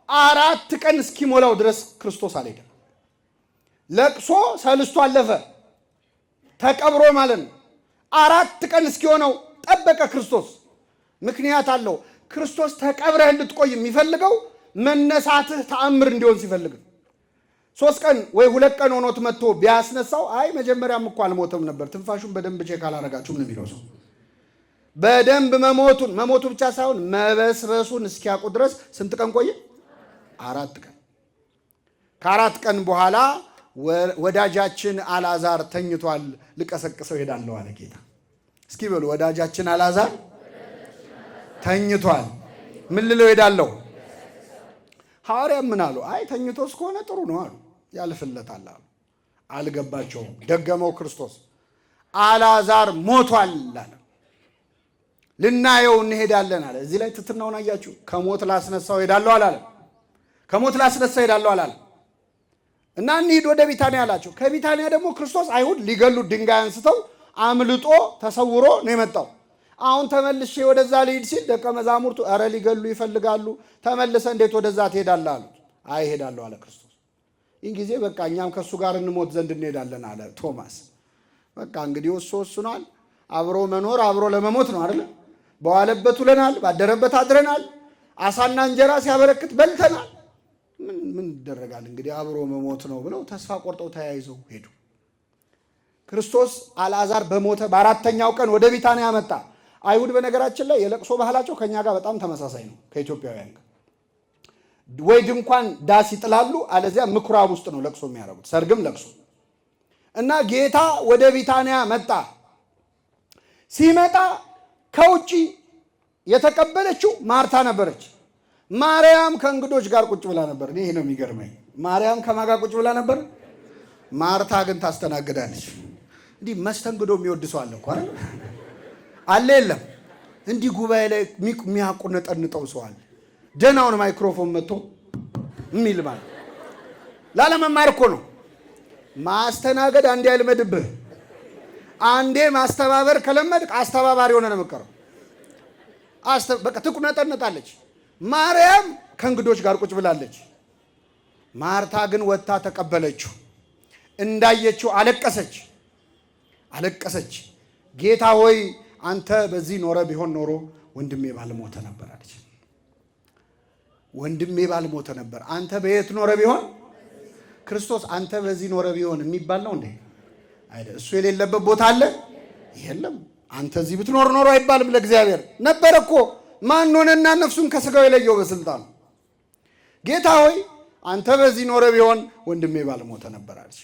4 ቀን እስኪሞላው ድረስ ክርስቶስ አልሄደም። ለቅሶ ሰልስቱ አለፈ፣ ተቀብሮ ማለት ነው። 4 ቀን እስኪሆነው ጠበቀ ክርስቶስ። ምክንያት አለው። ክርስቶስ ተቀብረህ እንድትቆይ የሚፈልገው መነሳትህ ተአምር እንዲሆን ሲፈልግ 3 ቀን ወይ 2 ቀን ሆኖት መጥቶ ቢያስነሳው አይ መጀመሪያም እኮ አልሞተም ነበር፣ ትንፋሹን በደንብ ቼክ አላረጋችሁም ነው የሚለው ሰው። በደንብ መሞቱ ብቻ ሳይሆን መበስበሱን እስኪያውቁ ድረስ ስንት ቀን ቆየ? 4 ቀን። ከ4 ቀን በኋላ ወዳጃችን አልዓዛር ተኝቷል፣ ልቀሰቅሰው ሄዳለሁ አለ ጌታ። እስኪ በሉ ወዳጃችን አልዓዛር ተኝቷል፣ ምን ልለው ሄዳለሁ? ሐዋርያም ምን አሉ? አይ ተኝቶ እስከሆነ ጥሩ ነው አሉ፣ ያልፍለታል አሉ። አልገባቸውም። ደገመው ክርስቶስ። አልዓዛር ሞቷል አለ። ልናየው እንሄዳለን አለ። እዚህ ላይ ትትናውን አያችሁ። ከሞት ላስነሳው ሄዳለሁ አላለም። ከሞት ላስነሳው ሄዳለሁ አላለም። እና እንሂድ ወደ ቢታንያ አላቸው። ከቢታንያ ደግሞ ክርስቶስ አይሁድ ሊገሉት ድንጋይ አንስተው አምልጦ ተሰውሮ ነው የመጣው። አሁን ተመልሼ ወደዛ ልሂድ ሲል ደቀ መዛሙርቱ ኧረ ሊገሉ ይፈልጋሉ፣ ተመልሰ እንዴት ወደዛ ትሄዳለህ አሉት። አይ እሄዳለሁ አለ ክርስቶስ። ይህን ጊዜ በቃ እኛም ከእሱ ጋር እንሞት ዘንድ እንሄዳለን አለ ቶማስ። በቃ እንግዲህ እሱ ወስኗል። አብሮ መኖር አብሮ ለመሞት ነው አይደለ? በዋለበት ውለናል፣ ባደረበት አድረናል፣ አሳና እንጀራ ሲያበረክት በልተናል። ምን ይደረጋል እንግዲህ አብሮ መሞት ነው ብለው ተስፋ ቆርጠው ተያይዘው ሄዱ። ክርስቶስ አልዓዛር በሞተ በአራተኛው ቀን ወደ ቢታንያ መጣ። አይሁድ በነገራችን ላይ የለቅሶ ባህላቸው ከኛ ጋር በጣም ተመሳሳይ ነው ከኢትዮጵያውያን ጋር። ወይ ድንኳን ዳስ ይጥላሉ፣ አለዚያ ምኩራብ ውስጥ ነው ለቅሶ የሚያደርጉት፣ ሰርግም ለቅሶ። እና ጌታ ወደ ቢታንያ መጣ። ሲመጣ ከውጪ የተቀበለችው ማርታ ነበረች። ማርያም ከእንግዶች ጋር ቁጭ ብላ ነበር። ይሄ ነው የሚገርመኝ። ማርያም ከማን ጋር ቁጭ ብላ ነበር? ማርታ ግን ታስተናግዳለች። እንዲህ መስተንግዶ የሚወድ ሰው አለ እኮ አይደል? አለ የለም? እንዲህ ጉባኤ ላይ የሚያቆነጠንጠው ሰው አለ። ደህናውን ማይክሮፎን መጥቶ የሚል ማለት ላለመማር እኮ ነው። ማስተናገድ አንዴ አይልመድብህ። አንዴ ማስተባበር ከለመድክ አስተባባሪ ሆነ ነው የምትቀረው። በቃ ትቁነጠነጣለች። ማርያም ከእንግዶች ጋር ቁጭ ብላለች። ማርታ ግን ወጥታ ተቀበለችው። እንዳየችው አለቀሰች። ጌታ ሆይ አንተ በዚህ ኖረ ቢሆን ኖሮ ወንድሜ ባልሞተ ነበር አለች። ወንድሜ ባልሞተ ነበር። አንተ በየት ኖረ ቢሆን? ክርስቶስ አንተ በዚህ ኖረ ቢሆን የሚባል ነው እንዴ? አይደል? እሱ የሌለበት ቦታ አለ? የለም። አንተ እዚህ ብትኖር ኖሮ አይባልም። ለእግዚአብሔር ነበር እኮ። ማን ሆነና ነፍሱን ከስጋው የለየው በስልጣኑ? ጌታ ሆይ አንተ በዚህ ኖረ ቢሆን ወንድሜ ባልሞተ ነበር አለች።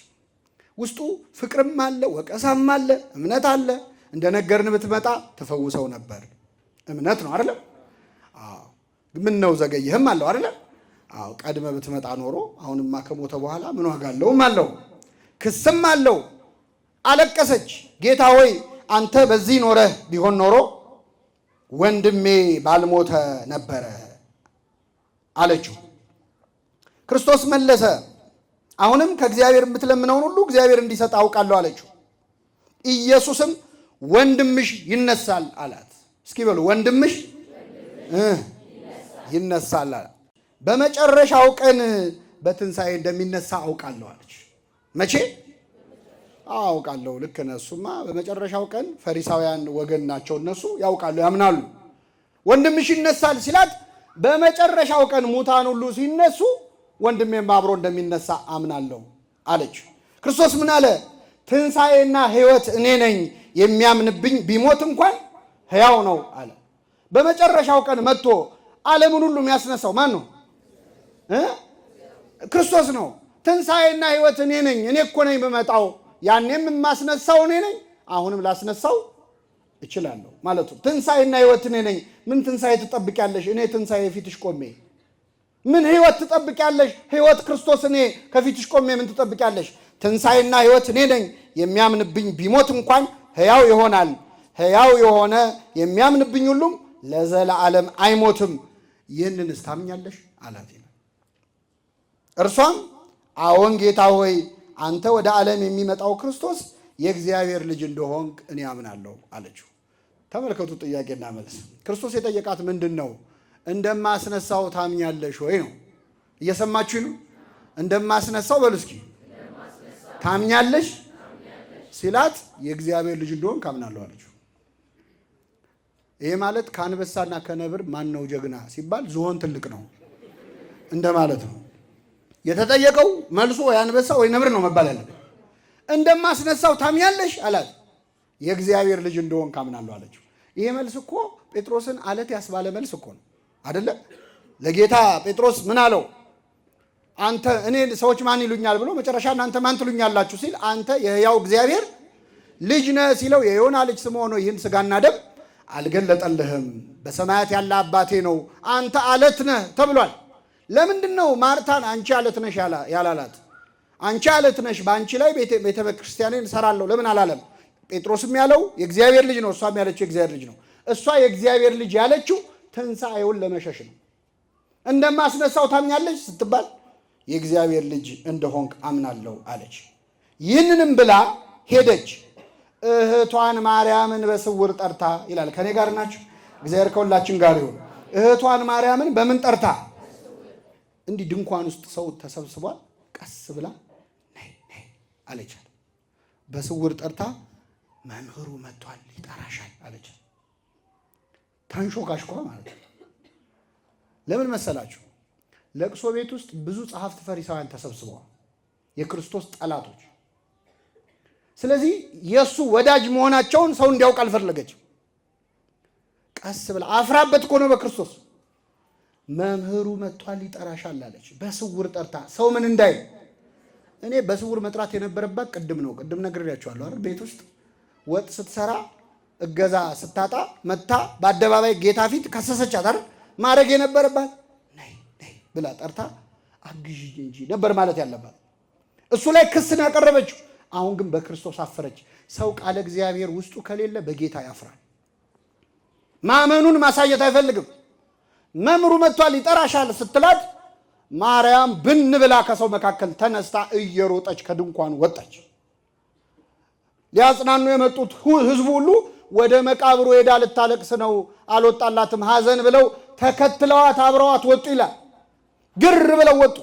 ውስጡ ፍቅርም አለ፣ ወቀሳም አለ፣ እምነት አለ። እንደነገርን ብትመጣ ትፈውሰው ነበር። እምነት ነው አይደለም? አዎ። ምን ነው ዘገየህም አለው አይደለም? አዎ። ቀድመ ብትመጣ ኖሮ አሁንማ ከሞተ በኋላ ምን ዋጋ አለውም አለው። ክስም አለው። አለቀሰች። ጌታ ሆይ አንተ በዚህ ኖረህ ቢሆን ኖሮ ወንድሜ ባልሞተ ነበረ አለችው። ክርስቶስ መለሰ፣ አሁንም ከእግዚአብሔር የምትለምነውን ሁሉ እግዚአብሔር እንዲሰጥ አውቃለሁ አለችው። ኢየሱስም ወንድምሽ ይነሳል አላት። እስኪ በሉ ወንድምሽ ይነሳል አላት። በመጨረሻው ቀን በትንሣኤ እንደሚነሳ አውቃለሁ አለች። መቼ? አውቃለሁ። ልክ ነህ። እሱማ በመጨረሻው ቀን ፈሪሳውያን ወገን ናቸው እነሱ ያውቃሉ፣ ያምናሉ። ወንድምሽ ይነሳል ሲላት በመጨረሻው ቀን ሙታን ሁሉ ሲነሱ ወንድሜም አብሮ እንደሚነሳ አምናለሁ አለች። ክርስቶስ ምን አለ? ትንሣኤና ሕይወት እኔ ነኝ፣ የሚያምንብኝ ቢሞት እንኳን ሕያው ነው አለ። በመጨረሻው ቀን መጥቶ ዓለምን ሁሉ የሚያስነሳው ማን ነው? ክርስቶስ ነው። ትንሣኤና ሕይወት እኔ ነኝ፣ እኔ እኮ ነኝ በመጣው፣ ያኔም የማስነሳው እኔ ነኝ፣ አሁንም ላስነሳው እችላለሁ ማለቱ። ትንሣኤና ሕይወት እኔ ነኝ። ምን ትንሣኤ ትጠብቂያለሽ? እኔ ትንሣኤ ፊትሽ ቆሜ። ምን ሕይወት ትጠብቂያለሽ? ሕይወት ክርስቶስ እኔ ከፊትሽ ቆሜ ምን ትጠብቂያለሽ? ትንሣኤና ሕይወት እኔ ነኝ፣ የሚያምንብኝ ቢሞት እንኳን ሕያው ይሆናል። ሕያው የሆነ የሚያምንብኝ ሁሉም ለዘላለም አይሞትም። ይህንንስ ታምኛለሽ አላት። እርሷም አዎን ጌታ ሆይ አንተ ወደ ዓለም የሚመጣው ክርስቶስ የእግዚአብሔር ልጅ እንደሆንክ እኔ አምናለሁ አለችው። ተመልከቱ፣ ጥያቄና መልስ። ክርስቶስ የጠየቃት ምንድን ነው? እንደማስነሳው ታምኛለሽ ወይ ነው። እየሰማችሁ ነው? እንደማስነሳው በሉ እስኪ። ታምኛለሽ ሲላት የእግዚአብሔር ልጅ እንደሆንክ አምናለሁ አለችው። ይሄ ማለት ከአንበሳና ከነብር ማን ነው ጀግና ሲባል ዝሆን ትልቅ ነው እንደማለት ነው። የተጠየቀው መልሶ ወይ አንበሳ ወይ ነብር ነው መባል ያለበት። እንደማስነሳው ታምኛለሽ አላት። የእግዚአብሔር ልጅ እንደሆንክ አምናለሁ አለችው። ይሄ መልስ እኮ ጴጥሮስን አለት ያስባለ መልስ እኮ ነው አይደለ? ለጌታ ጴጥሮስ ምን አለው? አንተ እኔ ሰዎች ማን ይሉኛል ብሎ መጨረሻ እናንተ ማን ትሉኛላችሁ ሲል አንተ የሕያው እግዚአብሔር ልጅ ነህ ሲለው የዮና ልጅ ስምዖን ይህን ሥጋና ደም አልገለጠልህም፣ በሰማያት ያለ አባቴ ነው። አንተ አለት ነህ ተብሏል። ለምንድን ነው ማርታን አንቺ አለት ነሽ ያላላት? አንቺ አለት ነሽ፣ በአንቺ ላይ ቤተ ክርስቲያኔን እሰራለሁ ለምን አላለም? ጴጥሮስም ያለው የእግዚአብሔር ልጅ ነው፣ እሷም ያለችው የእግዚአብሔር ልጅ ነው። እሷ የእግዚአብሔር ልጅ ያለችው ትንሣኤውን ለመሸሽ ነው። እንደማስነሳው ታምኛለች ስትባል የእግዚአብሔር ልጅ እንደሆንክ አምናለሁ አለች። ይህንንም ብላ ሄደች። እህቷን ማርያምን በስውር ጠርታ ይላል። ከኔ ጋር ናችሁ? እግዚአብሔር ከሁላችን ጋር ይሁን። እህቷን ማርያምን በምን ጠርታ? እንዲህ ድንኳን ውስጥ ሰው ተሰብስቧል። ቀስ ብላ ነይ ነይ አለቻት። በስውር ጠርታ መምህሩ መጥቷል ይጠራሻል አለች። ታንሾካሽኳ ማለት ነው። ለምን መሰላችሁ? ለቅሶ ቤት ውስጥ ብዙ ጸሐፍት ፈሪሳውያን ተሰብስበዋል፣ የክርስቶስ ጠላቶች። ስለዚህ የእሱ ወዳጅ መሆናቸውን ሰው እንዲያውቅ አልፈለገችም። ቀስ ብላ አፍራበት እኮ ነው በክርስቶስ። መምህሩ መጥቷል ይጠራሻል አለች። በስውር ጠርታ ሰው ምን እንዳይ። እኔ በስውር መጥራት የነበረባት ቅድም ነው። ቅድም ነግሬያቸዋለሁ አይደል? ቤት ውስጥ ወጥ ስትሰራ እገዛ ስታጣ መታ በአደባባይ ጌታ ፊት ከሰሰቻት አይደል? ማድረግ የነበረባት ነይ ነይ ብላ ጠርታ አግዢኝ እንጂ ነበር ማለት ያለባት። እሱ ላይ ክስን ያቀረበችው። አሁን ግን በክርስቶስ አፈረች። ሰው ቃለ እግዚአብሔር ውስጡ ከሌለ በጌታ ያፍራል። ማመኑን ማሳየት አይፈልግም። መምህሩ መጥቷል ይጠራሻል ስትላት ማርያም ብን ብላ ከሰው መካከል ተነስታ እየሮጠች ከድንኳን ወጣች። ሊያጽናኑ የመጡት ህዝቡ ሁሉ ወደ መቃብሩ ሄዳ ልታለቅስ ነው አልወጣላትም ሐዘን ብለው ተከትለዋት አብረዋት ወጡ ይላል። ግር ብለው ወጡ።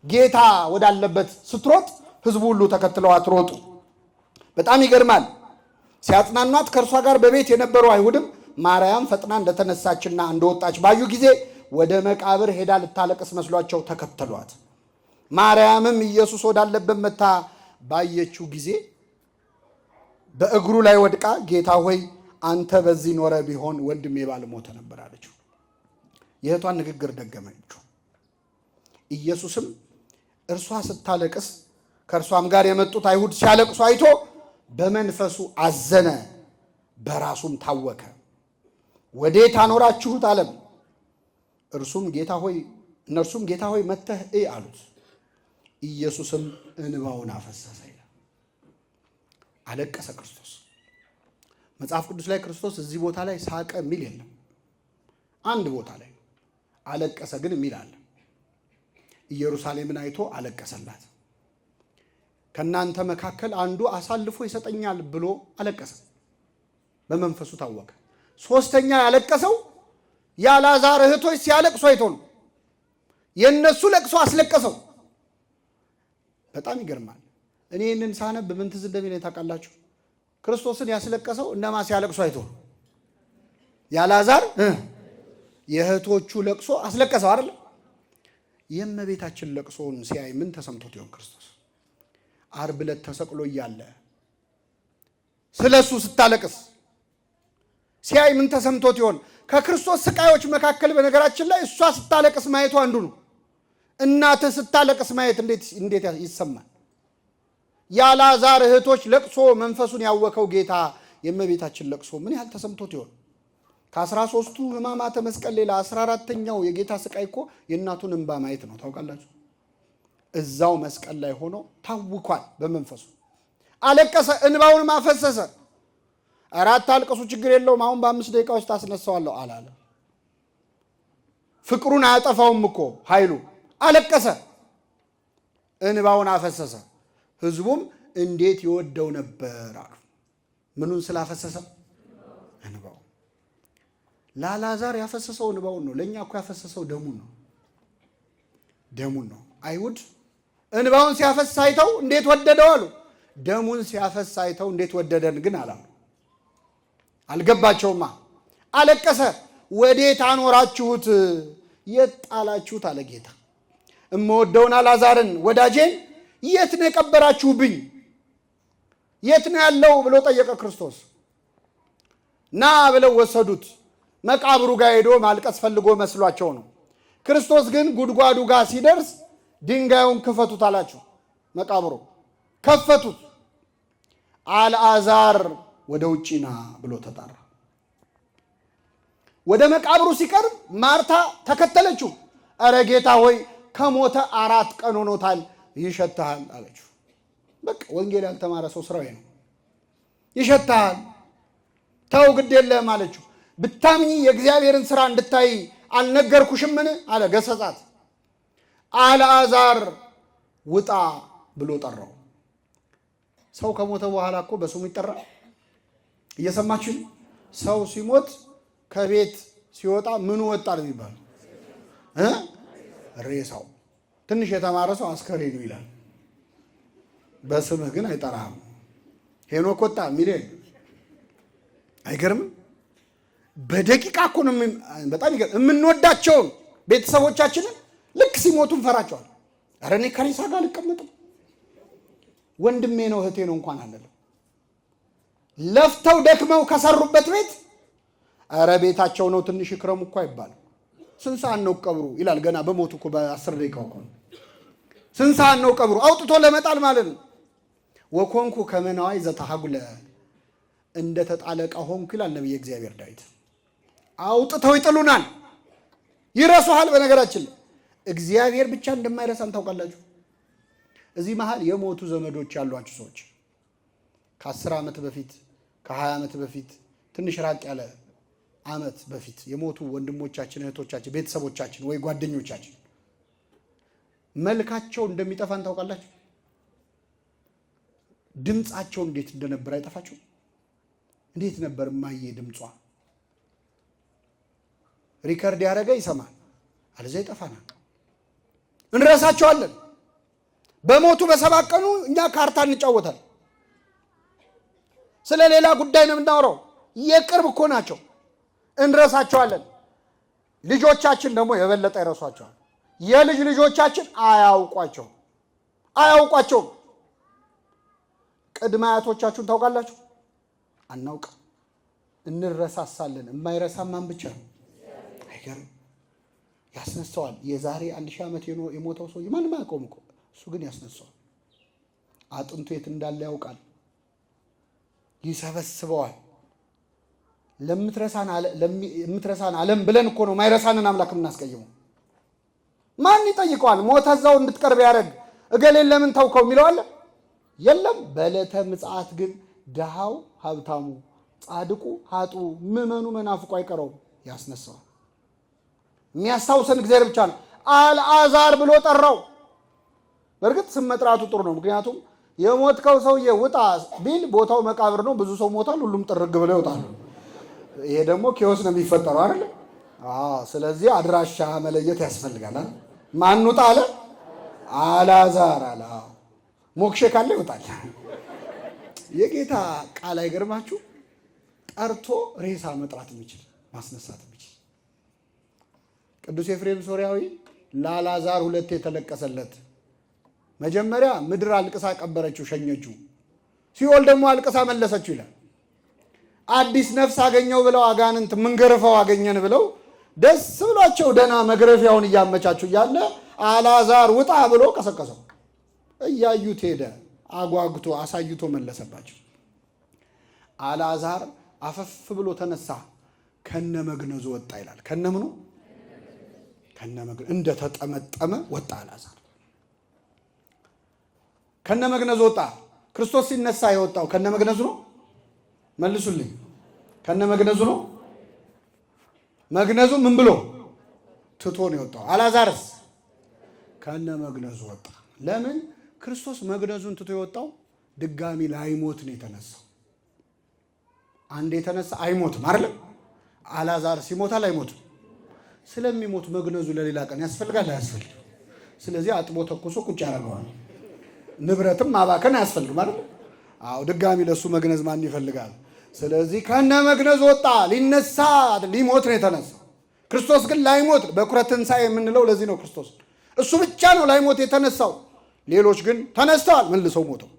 ጌታ ወዳለበት ስትሮጥ ህዝቡ ሁሉ ተከትለዋት ሮጡ። በጣም ይገርማል። ሲያጽናኗት ከእርሷ ጋር በቤት የነበሩ አይሁድም ማርያም ፈጥና እንደተነሳችና እንደወጣች ባዩ ጊዜ ወደ መቃብር ሄዳ ልታለቅስ መስሏቸው ተከተሏት። ማርያምም ኢየሱስ ወዳለበት መታ ባየችው ጊዜ በእግሩ ላይ ወድቃ ጌታ ሆይ አንተ በዚህ ኖረ ቢሆን ወንድሜ ባልሞተ ነበር አለችው። የእህቷን ንግግር ደገመችው። ኢየሱስም እርሷ ስታለቅስ ከእርሷም ጋር የመጡት አይሁድ ሲያለቅሱ አይቶ በመንፈሱ አዘነ፣ በራሱም ታወከ። ወዴት አኖራችሁት አለም። እነርሱም ጌታ ሆይ መጥተህ እይ አሉት። ኢየሱስም እንባውን አፈሰሰ ይላል። አለቀሰ ክርስቶስ። መጽሐፍ ቅዱስ ላይ ክርስቶስ እዚህ ቦታ ላይ ሳቀ የሚል የለም። አንድ ቦታ ላይ አለቀሰ ግን የሚል አለ። ኢየሩሳሌምን አይቶ አለቀሰላት። ከእናንተ መካከል አንዱ አሳልፎ ይሰጠኛል ብሎ አለቀሰ፣ በመንፈሱ ታወከ። ሶስተኛ ያለቀሰው የአልዓዛር እህቶች ሲያለቅሱ አይቶ ነው። የእነሱ ለቅሶ አስለቀሰው። በጣም ይገርማል። እኔ ይህንን ሳነብ ምን ትዝ እንደሚለኝ ታውቃላችሁ? ክርስቶስን ያስለቀሰው እነማ ሲያለቅሱ አይቶ ነው። የአልዓዛር የእህቶቹ ለቅሶ አስለቀሰው አይደል? የእመቤታችን ለቅሶን ሲያይ ምን ተሰምቶት ይሆን ክርስቶስ? ዓርብ ዕለት ተሰቅሎ እያለ ስለሱ ስታለቅስ ሲያይ ምን ተሰምቶት ይሆን? ከክርስቶስ ስቃዮች መካከል በነገራችን ላይ እሷ ስታለቅስ ማየቱ አንዱ ነው። እናትህ ስታለቅስ ማየት እንዴት ይሰማል? የአልዓዛር እህቶች ለቅሶ መንፈሱን ያወከው ጌታ የእመቤታችን ለቅሶ ምን ያህል ተሰምቶት ይሆን? ከ13ቱ ሕማማተ መስቀል ሌላ 14ተኛው የጌታ ስቃይ እኮ የእናቱን እንባ ማየት ነው። ታውቃላችሁ? እዛው መስቀል ላይ ሆኖ ታውኳል በመንፈሱ። አለቀሰ፣ እንባውን ማፈሰሰ። አራት አልቅሱ ችግር የለውም አሁን በ5 ደቂቃ ውስጥ አስነሳዋለሁ አላለ። ፍቅሩን አያጠፋውም እኮ ኃይሉ። አለቀሰ፣ እንባውን አፈሰሰ። ህዝቡም እንዴት ይወደው ነበር አሉ። ምኑን ስላፈሰሰ? እንባው። ለአልዓዛር ያፈሰሰው እንባውን ነው። ለእኛ እኮ ያፈሰሰው ደሙን ነው። አይሁድ እንባውን ሲያፈስ አይተው እንዴት ወደደው አሉ። ደሙን ሲያፈስ አይተው እንዴት ወደደን ግን አላሉ። አልገባቸውማ። አለቀሰ። ወዴት አኖራችሁት? የት ጣላችሁት አለ ጌታ። እምወደውን አልዓዛርን ወዳጄን የት ነው የቀበራችሁብኝ? የት ነው ያለው ብሎ ጠየቀ ክርስቶስ። ና ብለው ወሰዱት። መቃብሩ ጋር ሄዶ ማልቀስ ፈልጎ መስሏቸው ነው። ክርስቶስ ግን ጉድጓዱ ጋር ሲደርስ ድንጋዩን ክፈቱት አላቸው። መቃብሩ ከፈቱት። አልዓዛር ወደ ውጪ ና ብሎ ተጣራ። ወደ መቃብሩ ሲቀርብ ማርታ ተከተለችው። እረ ጌታ ሆይ ከሞተ 4 ቀን ሆኖታል፣ ይሸታል አለችው። በቃ ወንጌል ያልተማረ ሰው ስራው ነው። ይሸታል። ተው ግድ የለህም አለችው። ብታምኚ የእግዚአብሔርን ሥራ እንድታይ አልነገርኩሽምን አለ። ገሰጻት። አልዓዛር ውጣ ብሎ ጠራው። ሰው ከሞተ በኋላ እኮ በስሙ ይጠራል። እየሰማችሁ? ሰው ሲሞት ከቤት ሲወጣ ምኑ ወጣ ነው የሚባለው? ሬሳው። ትንሽ የተማረ ሰው አስከሬኑ ይላል። በስምህ ግን አይጠራህም። ሄኖክ ወጣ የሚል አይገርምም? በደቂቃ እኮ ነው። በጣም ይገርም። የምንወዳቸውን ቤተሰቦቻችንን ልክ ሲሞቱ እንፈራቸዋል። ኧረ እኔ ከሬሳ ጋር አልቀመጥም፣ ወንድሜ ነው እህቴ ነው እንኳን አንልም። ለፍተው ደክመው ከሰሩበት ቤት ኧረ ቤታቸው ነው ትንሽ ይክረሙ እኮ አይባልም። ስንት ሰዓት ነው ቀብሩ ይላል። ገና በሞቱ እኮ በ10 ደቂቃ እኮ ስንት ሰዓት ነው ቀብሩ? አውጥቶ ለመጣል ማለት ነው። ወኮንኩ ከመናዋይ ዘተሐጉለ እንደ ተጣለ ዕቃ ሆንኩ ይላል ነቢየ እግዚአብሔር ዳዊት። አውጥተው ይጥሉናል፣ ይረሱሃል። በነገራችን እግዚአብሔር ብቻ እንደማይረሳን ታውቃላችሁ። እዚህ መሃል የሞቱ ዘመዶች ያሏችሁ ሰዎች ከ10 ዓመት በፊት ከ20 ዓመት በፊት ትንሽ ራቅ ያለ ዓመት በፊት የሞቱ ወንድሞቻችን፣ እህቶቻችን፣ ቤተሰቦቻችን ወይ ጓደኞቻችን መልካቸው እንደሚጠፋን ታውቃላችሁ። ድምፃቸው እንዴት እንደነበር አይጠፋችሁ? እንዴት ነበር ማየ ድምጿ? ሪከርድ ያደረገ ይሰማል፣ አለዚያ ይጠፋናል፣ እንረሳቸዋለን። በሞቱ በ7 ቀኑ እኛ ካርታ እንጫወታል። ስለ ሌላ ጉዳይ ነው የምናወራው። የቅርብ እኮ ናቸው፣ እንረሳቸዋለን። ልጆቻችን ደግሞ የበለጠ ይረሷቸዋል። የልጅ ልጆቻችን አያውቋቸውም። ቅድመ አያቶቻችሁን ታውቃላችሁ? አናውቅም፣ እንረሳሳለን። የማይረሳ ማን ብቻ ነው? አይገርም? ያስነሳዋል። የዛሬ 1000 ዓመት የሞተው ሰው ማንም አያውቀውም እኮ፣ እሱ ግን ያስነሳዋል። አጥንቱ የት እንዳለ ያውቃል፣ ይሰበስበዋል። ለምትረሳን ዓለም ብለን እኮ ነው ማይረሳንን አምላክ የምናስቀይመው። ማን ይጠይቀዋል? ሞተ እዛው እንድትቀርብ ያደረግ እገሌን ለምን ተውከው የሚለው አለ? የለም። በዕለተ ምጽአት ግን ድሃው ሀብታሙ፣ ጻድቁ ኃጡ፣ ምዕመኑ መናፍቁ አይቀረውም፣ ያስነሳዋል። የሚያስታውሰን እግዚአብሔር ብቻ ነው። አልዓዛር ብሎ ጠራው። በእርግጥ ስም መጥራቱ ጥሩ ነው። ምክንያቱም የሞትከው ሰውዬ ውጣ ቢል ቦታው መቃብር ነው፣ ብዙ ሰው ሞታል፣ ሁሉም ጥርግ ብለው ይወጣሉ። ይሄ ደግሞ ኪዮስ ነው የሚፈጠረው አይደል? ስለዚህ አድራሻ መለየት ያስፈልጋል። ማን ውጣ አለ? አልዓዛር አለ። ሞክሼ ካለ ይወጣል። የጌታ ቃል አይገርማችሁ? ጠርቶ ሬሳ መጥራት የሚችል ማስነሳት የሚችል ቅዱስ ኤፍሬም ሶርያዊ ለአልዓዛር 2 የተለቀሰለት። መጀመሪያ ምድር አልቅሳ ቀበረችው፣ ሸኘችው። ሲኦል ደግሞ አልቅሳ መለሰችው ይላል። አዲስ ነፍስ አገኘው ብለው አጋንንት ምንገርፈው አገኘን ብለው ደስ ብሏቸው ደና መግረፊያውን እያመቻችሁ እያለ አልዓዛር ውጣ ብሎ ቀሰቀሰው። እያዩት ሄደ፣ አጓግቶ አሳይቶ መለሰባቸው። አልዓዛር አፈፍ ብሎ ተነሳ፣ ከነ መግነዙ ወጣ ይላል። ከነምኑ እንደ ተጠመጠመ ወጣ አልዓዛር። ከነ መግነዙ ወጣ። ክርስቶስ ሲነሳ የወጣው ከነ መግነዙ ነው? መልሱልኝ። ከነ መግነዙ ነው? መግነዙ ምን ብሎ ትቶ ነው የወጣው። አልዓዛርስ ከነ መግነዙ ወጣ። ለምን? ክርስቶስ መግነዙን ትቶ የወጣው ድጋሚ ላይሞት ነው የተነሳው። አንድ የተነሳ አይሞትም አይደል? አልዓዛር ሲሞታል አይሞትም። ስለሚሞት መግነዙ ለሌላ ቀን ያስፈልጋል አያስፈልግም? ስለዚህ አጥቦ ተኩሶ ቁጭ ያደርገዋል። ንብረትም ማባከን አያስፈልግም አይደል? አዎ፣ ድጋሚ ለሱ መግነዝ ማን ይፈልጋል? ስለዚህ ከነ መግነዝ ወጣ። ሊነሳ ሊሞት ነው የተነሳው። ክርስቶስ ግን ላይሞት በኩረ ትንሣኤ የምንለው ለዚህ ነው። ክርስቶስ እሱ ብቻ ነው ላይሞት የተነሳው። ሌሎች ግን ተነስተዋል፣ መልሰው ሞተው።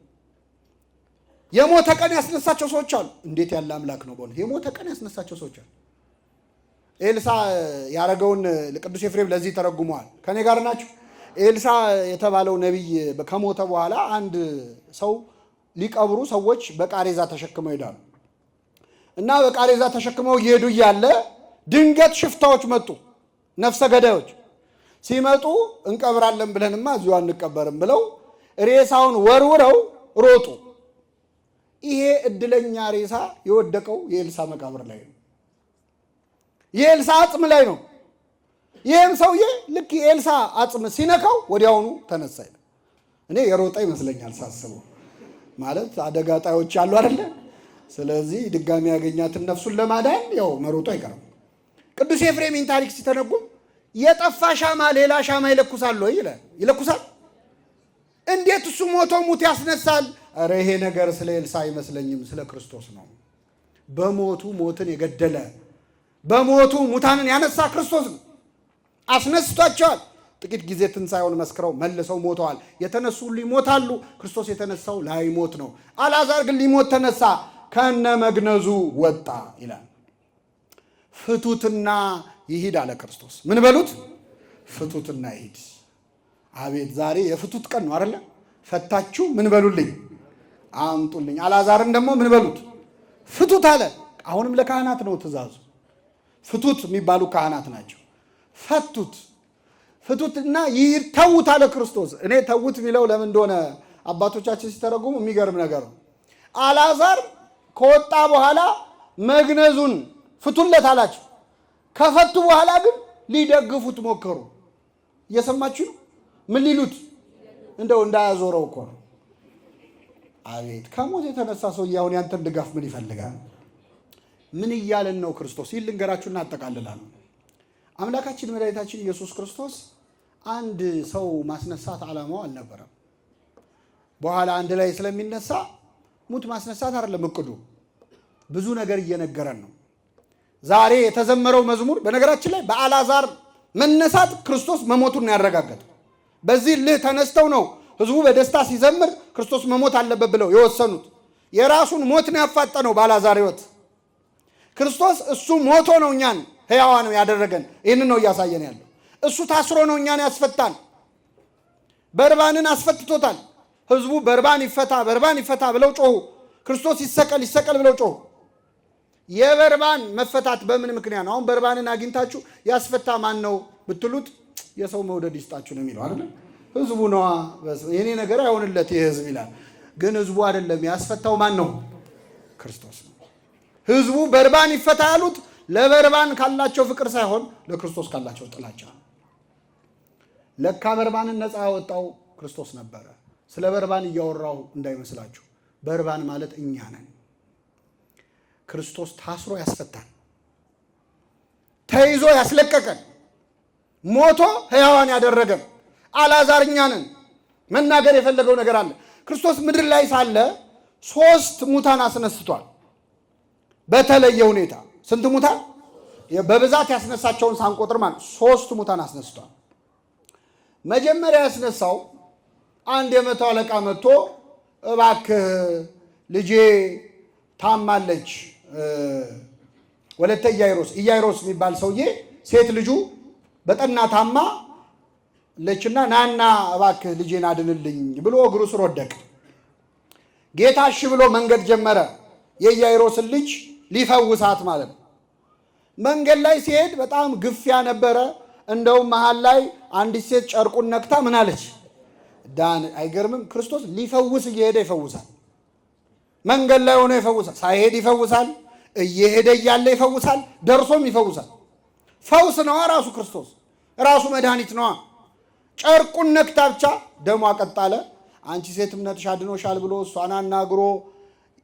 የሞተ ቀን ያስነሳቸው ሰዎች አሉ። እንዴት ያለ አምላክ ነው በእውነት! የሞተ ቀን ያስነሳቸው ሰዎች አሉ። ኤልሳ ያረገውን ቅዱስ ኤፍሬም ለዚህ ተረጉመዋል። ከኔ ጋር ናቸው። ኤልሳ የተባለው ነቢይ ከሞተ በኋላ አንድ ሰው ሊቀብሩ ሰዎች በቃሬዛ ተሸክመው ይሄዳሉ እና በቃሬዛ ተሸክመው እየሄዱ እያለ ድንገት ሽፍታዎች መጡ፣ ነፍሰ ገዳዮች ሲመጡ እንቀብራለን ብለንማ እዚሁ አንቀበርም ብለው ሬሳውን ወርውረው ሮጡ። ይሄ እድለኛ ሬሳ የወደቀው የኤልሳ መቃብር ላይ ነው። የኤልሳ አጽም ላይ ነው። ይህም ሰውዬ ልክ የኤልሳ አጽም ሲነካው ወዲያውኑ ተነሳ። እኔ የሮጠ ይመስለኛል ሳስበው። ማለት አደጋ ጣዮች አሉ አይደለ? ስለዚህ ድጋሚ ያገኛትን ነፍሱን ለማዳን ያው መሮጡ አይቀርም። ቅዱስ ኤፍሬም ይህን ታሪክ ሲተነጉም የጠፋ ሻማ ሌላ ሻማ ይለኩሳል ወይ ይላል። ይለኩሳል? እንዴት እሱ ሞቶ ሙት ያስነሳል? ኧረ ይሄ ነገር ስለ ኤልሳ አይመስለኝም፣ ስለ ክርስቶስ ነው። በሞቱ ሞትን የገደለ በሞቱ ሙታንን ያነሳ ክርስቶስ ነው። አስነስቷቸዋል። ጥቂት ጊዜ ትንሣኤውን መስክረው መልሰው ሞተዋል። የተነሱ ሁሉ ይሞታሉ። ክርስቶስ የተነሳው ላይሞት ነው። አልዓዛር ግን ሊሞት ተነሳ፣ ከነ መግነዙ ወጣ ይላል። ፍቱትና ይሂድ አለ ክርስቶስ። ምን በሉት? ፍቱትና ይሂድ። አቤት ዛሬ የፍቱት ቀን ነው አይደለ? ፈታችሁ ምን በሉልኝ? አምጡልኝ። አልዓዛርን ደግሞ ምን በሉት? ፍቱት አለ። አሁንም ለካህናት ነው ትእዛዙ። ፍቱት የሚባሉ ካህናት ናቸው። ፈቱት። ፍቱትና ይሂድ ተዉት አለ ክርስቶስ። እኔ ተዉት የሚለው ለምን እንደሆነ አባቶቻችን ሲተረጉሙ የሚገርም ነገር ነው። አልዓዛር ከወጣ በኋላ መግነዙን ፍቱለት አላቸው። ከፈቱ በኋላ ግን ሊደግፉት ሞከሩ። እየሰማችሁ ነው? ምን ሊሉት? እንደው እንዳያዞረው እኮ ነው። አቤት ከሞት የተነሳ ሰውዬ አሁን ያንተን ድጋፍ ምን ይፈልጋል? ምን እያለን ነው ክርስቶስ? ይህን ልንገራችሁና አጠቃልላለሁ። አምላካችን መድኃኒታችን ኢየሱስ ክርስቶስ አንድ ሰው ማስነሳት ዓላማው አልነበረም። በኋላ አንድ ላይ ስለሚነሳ ሙት ማስነሳት አይደለም እቅዱ። ብዙ ነገር እየነገረን ነው። ዛሬ የተዘመረው መዝሙር በነገራችን ላይ በአልዓዛር መነሳት ክርስቶስ መሞቱን ያረጋገጠ። በዚህ ልህ ተነስተው ነው ህዝቡ በደስታ ሲዘምር ክርስቶስ መሞት አለበት ብለው የወሰኑት። የራሱን ሞት ነው ያፋጠነው በአልዓዛር ሕይወት። ክርስቶስ እሱ ሞቶ ነው እኛን ሕያዋን ያደረገን። ይህንን ነው እያሳየን ያለው። እሱ ታስሮ ነው እኛን ያስፈታን። በርባንን አስፈትቶታል። ህዝቡ በርባን ይፈታ በርባን ይፈታ ብለው ጮሁ። ክርስቶስ ይሰቀል ይሰቀል ብለው ጮሁ። የበርባን መፈታት በምን ምክንያት ነው? አሁን በርባንን አግኝታችሁ ያስፈታ ማን ነው ብትሉት የሰው መውደድ ይስጣችሁ ነው የሚለው አይደል? ህዝቡ ነዋ። የኔ ነገር አይሆንለት ይህ ህዝብ ይላል። ግን ህዝቡ አይደለም ያስፈታው። ማን ነው? ክርስቶስ ነው። ህዝቡ በርባን ይፈታ ያሉት ለበርባን ካላቸው ፍቅር ሳይሆን ለክርስቶስ ካላቸው ጥላቻ። ለካ በርባንን ነፃ ያወጣው ክርስቶስ ነበረ። ስለ በርባን እያወራው እንዳይመስላችሁ። በርባን ማለት እኛ ነን። ክርስቶስ ታስሮ ያስፈታን፣ ተይዞ ያስለቀቀን፣ ሞቶ ሕያዋን ያደረገን አልዓዛር እኛ ነን። መናገር የፈለገው ነገር አለ። ክርስቶስ ምድር ላይ ሳለ 3 ሙታን አስነስቷል። በተለየ ሁኔታ ስንት ሙታን? በብዛት ያስነሳቸውን ሳንቆጥር ማለት 3 ሙታን አስነስቷል። መጀመሪያ ያስነሳው አንድ የመቶ አለቃ መጥቶ እባክህ ልጄ ታማለች፣ ወለተ ኢያይሮስ የሚባል ሰውዬ ሴት ልጁ በጠና ታማ ለችና ናና እባክህ ልጄን አድንልኝ ብሎ እግሩ ስር ወደቀ። ጌታ እሺ ብሎ መንገድ ጀመረ፣ የኢያይሮስን ልጅ ሊፈውሳት ማለት ነው። መንገድ ላይ ሲሄድ በጣም ግፊያ ነበረ። እንደውም መሃል ላይ አንዲት ሴት ጨርቁን ነክታ ምን አለች? ዳን። አይገርምም? ክርስቶስ ሊፈውስ እየሄደ ይፈውሳል። መንገድ ላይ ሆኖ ይፈውሳል። ሳይሄድ ይፈውሳል። እየሄደ እያለ ይፈውሳል። ደርሶም ይፈውሳል። ፈውስ ነዋ ራሱ ክርስቶስ፣ ራሱ መድኃኒት ነዋ። ጨርቁን ነክታ ብቻ ደሟ ቀጣለ። አንቺ ሴት እምነትሽ አድኖሻል ብሎ እሷን አናግሮ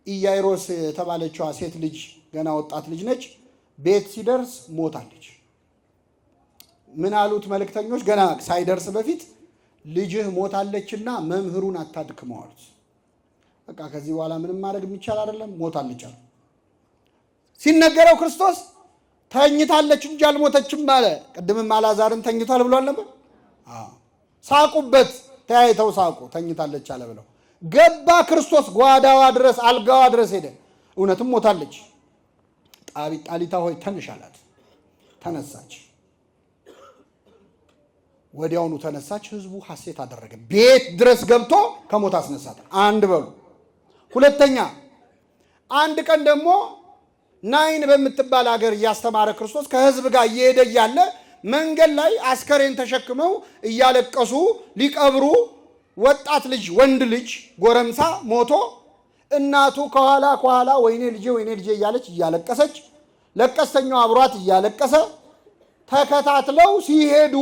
ኢያይሮስ የተባለችዋ ሴት ልጅ ገና ወጣት ልጅ ነች። ቤት ሲደርስ ሞታለች። ምን አሉት መልእክተኞች? ገና ሳይደርስ በፊት ልጅህ ሞታለችና መምህሩን አታድክመው አሉት። በቃ ከዚህ በኋላ ምንም ማድረግ የሚቻል አይደለም፣ ሞታለች አሉ። ሲነገረው ክርስቶስ ተኝታለች እንጂ አልሞተችም አለ። ቅድምም አልዓዛርን ተኝቷል ብሏል ነበር። ሳቁበት፣ ተያይተው ሳቁ። ተኝታለች አለ ብለው ገባ። ክርስቶስ ጓዳዋ ድረስ አልጋዋ ድረስ ሄደ። እውነትም ሞታለች። ጣሊታ ሆይ ተነሽ አላት። ተነሳች። ወዲያውኑ ተነሳች። ህዝቡ ሐሴት አደረገ። ቤት ድረስ ገብቶ ከሞት አስነሳት። አንድ በሉ። ሁለተኛ አንድ ቀን ደግሞ ናይን በምትባል ሀገር እያስተማረ ክርስቶስ ከህዝብ ጋር እየሄደ እያለ መንገድ ላይ አስከሬን ተሸክመው እያለቀሱ ሊቀብሩ ወጣት ልጅ ወንድ ልጅ ጎረምሳ ሞቶ እናቱ ከኋላ ወይኔ ልጄ እያለች እያለቀሰች፣ ለቀስተኛው አብሯት እያለቀሰ ተከታትለው ሲሄዱ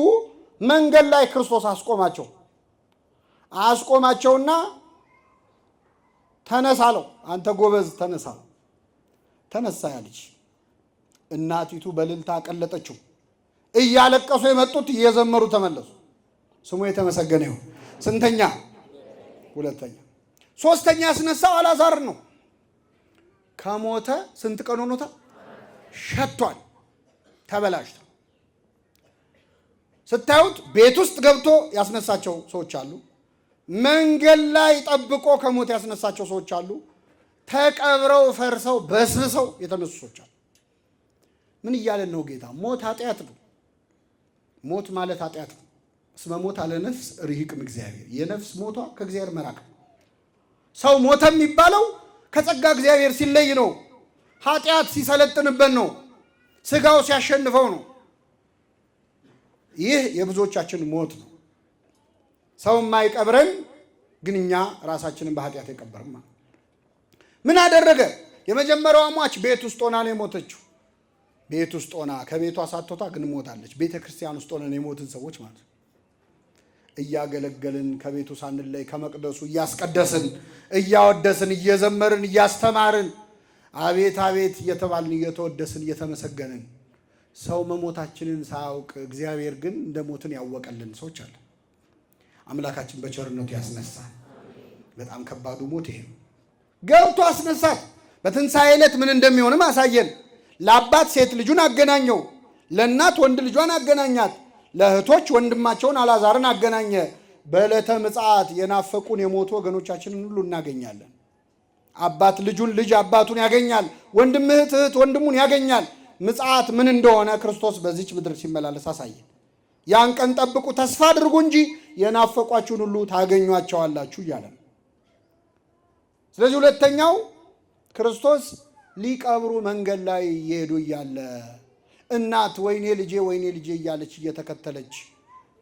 መንገድ ላይ ክርስቶስ አስቆማቸውና ተነሳ አለው። አንተ ጎበዝ ተነሳ። ተነሳ ያለች እናቲቱ በእልልታ ቀለጠችው። እያለቀሱ የመጡት እየዘመሩ ተመለሱ። ስሙ የተመሰገነ ይሁን። ስንተኛ? ሁለተኛ። ሶስተኛ ያስነሳው አልዓዛር ነው። ከሞተ ስንት ቀን ሆኖታል? ሸቷል፣ ተበላሽቷል። ስታዩት ቤት ውስጥ ገብቶ ያስነሳቸው ሰዎች አሉ። መንገድ ላይ ጠብቆ ከሞት ያስነሳቸው ሰዎች አሉ። ተቀብረው ፈርሰው በስብሰው የተነሱ ሰዎች አሉ። ምን እያለን ነው ጌታ? ሞት ኃጢአት ነው። ሞት ማለት ኃጢአት ነው። እስመ ሞት አለ ነፍስ ርሂቅም እግዚአብሔር። የነፍስ ሞቷ ከእግዚአብሔር መራቅ። ሰው ሞተ የሚባለው ከጸጋ እግዚአብሔር ሲለይ ነው። ኃጢአት ሲሰለጥንበት ነው። ስጋው ሲያሸንፈው ነው። ይህ የብዙዎቻችን ሞት ነው። ሰው የማይቀብረን ግን እኛ ራሳችንን በኃጢአት የቀበርን። ምን አደረገ? የመጀመሪያዋ ሟች ቤት ውስጥ ሆና ነው የሞተችው። ቤት ውስጥ ሆና ከቤቷ ሳትወጣ ግን ሞታለች። ቤተ ክርስቲያን ውስጥ ሆነን የሞትን ሰዎች ማለት ነው። እያገለገልን ከቤቱ ሳንለይ ከመቅደሱ እያስቀደስን እያወደስን እየዘመርን እያስተማርን አቤት አቤት እየተባልን እየተወደስን እየተመሰገንን ሰው መሞታችንን ሳያውቅ እግዚአብሔር ግን እንደ ሞትን ያወቀልን ሰዎች አለ። አምላካችን በቸርነቱ ያስነሳል። በጣም ከባዱ ሞት ይሄ ነው። ገብቶ አስነሳት። በትንሣኤ ዕለት ምን እንደሚሆንም አሳየን። ለአባት ሴት ልጁን አገናኘው፣ ለእናት ወንድ ልጇን አገናኛት፣ ለእህቶች ወንድማቸውን አልዓዛርን አገናኘ። በዕለተ ምጽአት የናፈቁን የሞቱ ወገኖቻችንን ሁሉ እናገኛለን። አባት ልጁን፣ ልጅ አባቱን ያገኛል። ወንድም እህት ወንድሙን ያገኛል። ምጽአት ምን እንደሆነ ክርስቶስ በዚች ምድር ሲመላለስ አሳየን። ያን ቀን ጠብቁ፣ ተስፋ አድርጉ እንጂ የናፈቋችሁን ሁሉ ታገኟቸዋላችሁ እያለ ነው። ስለዚህ ሁለተኛው ክርስቶስ ሊቀብሩ መንገድ ላይ እየሄዱ እያለ እናት ወይኔ ልጄ እያለች እየተከተለች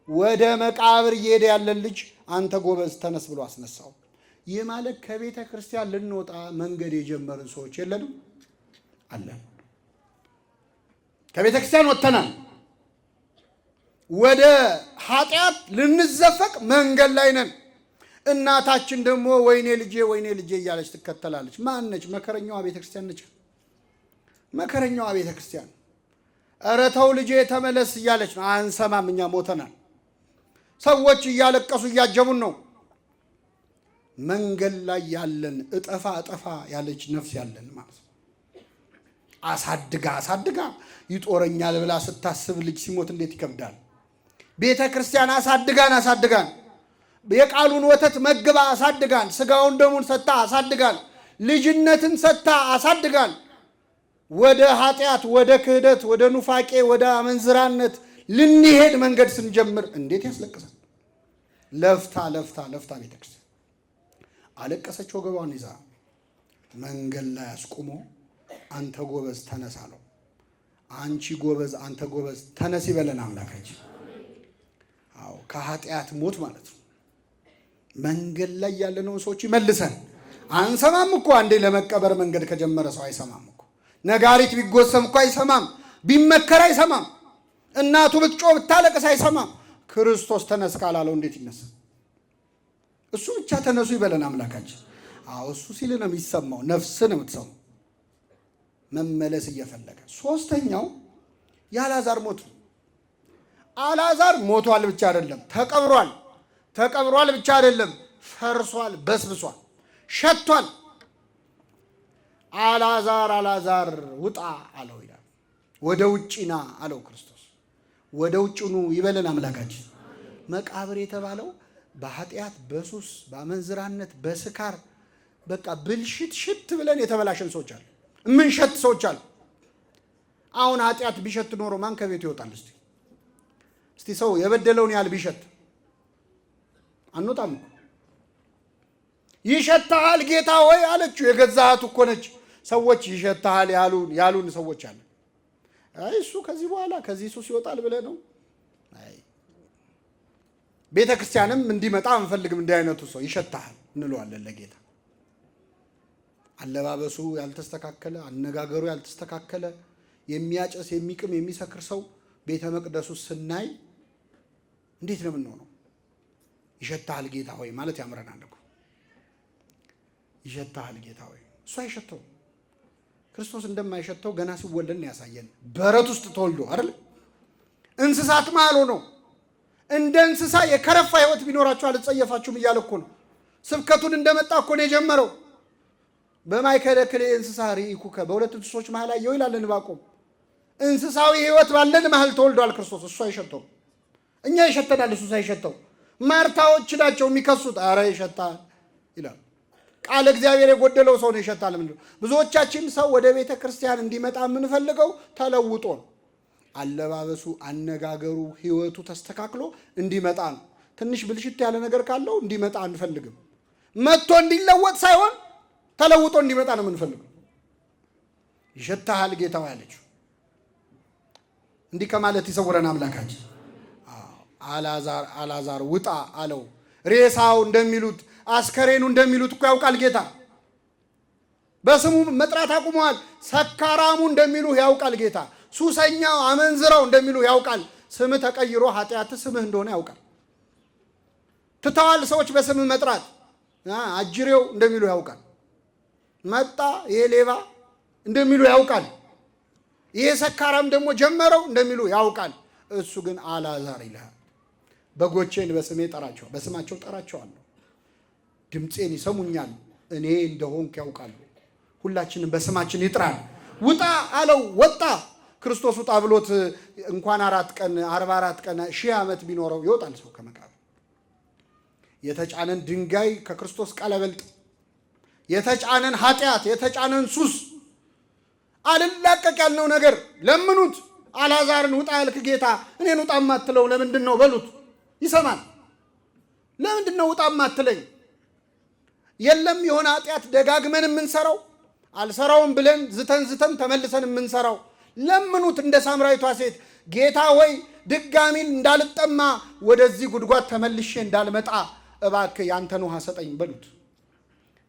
ወደ መቃብር እየሄደ ያለን ልጅ አንተ ጎበዝ ተነስ ብሎ አስነሳው። ይህ ማለት ከቤተ ክርስቲያን ልንወጣ መንገድ የጀመርን ሰዎች የለንም? አለን። ከቤተ ክርስቲያን ወጥተናል። ወደ ኃጢአት ልንዘፈቅ መንገድ ላይ ነን። እናታችን ደግሞ ወይኔ ልጄ እያለች ትከተላለች። ማን ነች? መከረኛዋ ቤተ ክርስቲያን ነች። መከረኛዋ ቤተ ክርስቲያን ኧረ ተው ልጄ ተመለስ እያለች ነው። አንሰማም። እኛ ሞተናል። ሰዎች እያለቀሱ እያጀቡን ነው። መንገድ ላይ ያለን እጠፋ ያለች ነፍስ ያለን ማለት ነው። አሳድጋ ይጦረኛል ብላ ስታስብ ልጅ ሲሞት እንዴት ይከብዳል። ቤተ ክርስቲያን አሳድጋን የቃሉን ወተት መግባ አሳድጋን፣ ስጋውን ደሙን ሰጥታ አሳድጋን፣ ልጅነትን ሰጥታ አሳድጋን። ወደ ኃጢአት፣ ወደ ክህደት፣ ወደ ኑፋቄ፣ ወደ አመንዝራነት ልንሄድ መንገድ ስንጀምር እንዴት ያስለቅሳል። ለፍታ ቤተ ክርስቲያን አለቀሰች። ወገቧን ይዛ መንገድ ላይ አስቁሞ አንተ ጎበዝ ተነስ አለው። አንቺ ጎበዝ፣ አንተ ጎበዝ ተነስ ይበለን አምላካችን። አዎ ከኃጢአት ሞት ማለት ነው። መንገድ ላይ ያለነውን ሰዎች ይመልሰን። አንሰማም እኮ አንዴ ለመቀበር መንገድ ከጀመረ ሰው አይሰማም እኮ። ነጋሪት ቢጎሰም እኮ አይሰማም። ቢመከር አይሰማም። እናቱ ብትጮህ ብታለቅስ አይሰማም። ክርስቶስ ተነስ ካላለው እንዴት ይነሳል? እሱ ብቻ ተነሱ ይበለን አምላካችን። አዎ እሱ ሲል ነው የሚሰማው። ነፍስ ነው የምትሰማው መመለስ እየፈለገ። ሶስተኛው የአልዓዛር ሞት ነው። አልዓዛር ሞቷል ብቻ አይደለም፣ ተቀብሯል ብቻ አይደለም፣ ፈርሷል፣ በስብሷል፣ ሸቷል። አልዓዛር ውጣ አለው ይላል። ወደ ውጭ ና አለው ክርስቶስ። ወደ ውጭ ኑ ይበለን አምላካችን። መቃብር የተባለው በኃጢአት፣ በሱስ፣ በአመንዝራነት፣ በስካር በቃ ብልሽት ብለን የተበላሸን ሰዎች አሉ። የምንሸት ሰዎች አሉ። አሁን ኃጢአት ቢሸት ኖሮ ማን ከቤቱ ይወጣል? እስቲ ሰው የበደለውን ያህል ቢሸት አንወጣም እኮ። ይሸታሃል ጌታ ሆይ አለችው። የገዛሃት እኮ ነች። ሰዎች ይሸታሃል ያሉን ሰዎች አለ። አይ እሱ ከዚህ በኋላ ከዚህ ሱስ ይወጣል ብለህ ነው? አይ ቤተ ክርስቲያንም እንዲመጣ አንፈልግም። እንዲህ አይነቱ ሰው ይሸታሃል እንለዋለን ለጌታ። አለባበሱ ያልተስተካከለ፣ አነጋገሩ ያልተስተካከለ፣ የሚያጨስ የሚቅም የሚሰክር ሰው ቤተ መቅደሱ ስናይ እንዴት ነው የምንሆነው? ይሸታል ጌታ ሆይ ማለት ያምረናል እኮ። ይሸታል ጌታ ሆይ። እሱ አይሸተው። ክርስቶስ እንደማይሸተው ገና ሲወለድ ያሳየን። በረት ውስጥ ተወልዶ አይደል? እንስሳት መሃል ሆኖ እንደ እንስሳ የከረፋ ህይወት ቢኖራችሁ አልጸየፋችሁም እያለ እኮ ነው። ስብከቱን እንደመጣ እኮ ነው የጀመረው። በማይከለ ክሌ እንስሳ ርኢኩከ፣ በሁለት እንስሶች መሃል አየሁ ይላል ዕንባቆም። እንስሳዊ ህይወት ባለን መሃል ተወልዷል ክርስቶስ። እሱ አይሸተው። እኛ ይሸተናል፣ እሱ ሳይሸተው። ማርታዎች ናቸው የሚከሱት። አረ ይሸታል ይላል። ቃል እግዚአብሔር የጎደለው ሰው ነው ይሸታል። ብዙዎቻችን ሰው ወደ ቤተ ክርስቲያን እንዲመጣ የምንፈልገው ተለውጦ ነው። አለባበሱ፣ አነጋገሩ፣ ህይወቱ ተስተካክሎ እንዲመጣ ነው። ትንሽ ብልሽት ያለ ነገር ካለው እንዲመጣ አንፈልግም። መጥቶ እንዲለወጥ ሳይሆን ተለውጦ እንዲመጣ ነው የምንፈልገው። ይሸታል ጌታው ያለችው እንዲህ ከማለት ይሰውረን አምላካችን። አልዓዛር ውጣ አለው። ሬሳው እንደሚሉት አስከሬኑ እንደሚሉት እኮ ያውቃል ጌታ። በስሙ መጥራት አቁመዋል። ሰካራሙ እንደሚሉ ያውቃል ጌታ። ሱሰኛው አመንዝራው እንደሚሉ ያውቃል። ስምህ ተቀይሮ ኃጢአት ስምህ እንደሆነ ያውቃል። ትተዋል ሰዎች በስምህ መጥራት። አጅሬው እንደሚሉ ያውቃል። መጣ ይሄ ሌባ እንደሚሉ ያውቃል። ይሄ ሰካራም ደግሞ ጀመረው እንደሚሉ ያውቃል። እሱ ግን አልዓዛር ይልሃል። በጎቼን በስሜ ጠራቸው፣ በስማቸው ጠራቸዋለሁ። ድምፄን ይሰሙኛል፣ እኔ እንደሆንኩ ያውቃሉ። ሁላችንም በስማችን ይጥራል። ውጣ አለው፣ ወጣ። ክርስቶስ ውጣ ብሎት እንኳን 4 ቀን 44 ቀን 1000 ዓመት ቢኖረው ይወጣል ሰው ከመቃብር። የተጫነን ድንጋይ ከክርስቶስ ቃል አይበልጥ። የተጫነን ኃጢአት፣ የተጫነን ሱስ፣ አልላቀቅ ያልነው ነገር ለምኑት። አልዓዛርን ውጣ ያልክ ጌታ እኔን ውጣ ማትለው ለምንድን ነው በሉት፣ ይሰማል። ለምንድን ነው ውጣ ማትለኝ? የለም የሆነ ኃጢአት ደጋግመን የምንሰራው አልሰራውም ብለን ዝተን ተመልሰን የምንሰራው። ለምኑት እንደ ሳምራዊቷ ሴት ጌታ ሆይ ድጋሚ እንዳልጠማ ወደዚህ ጉድጓድ ተመልሼ እንዳልመጣ እባክህ ያንተን ውሃ ሰጠኝ በሉት።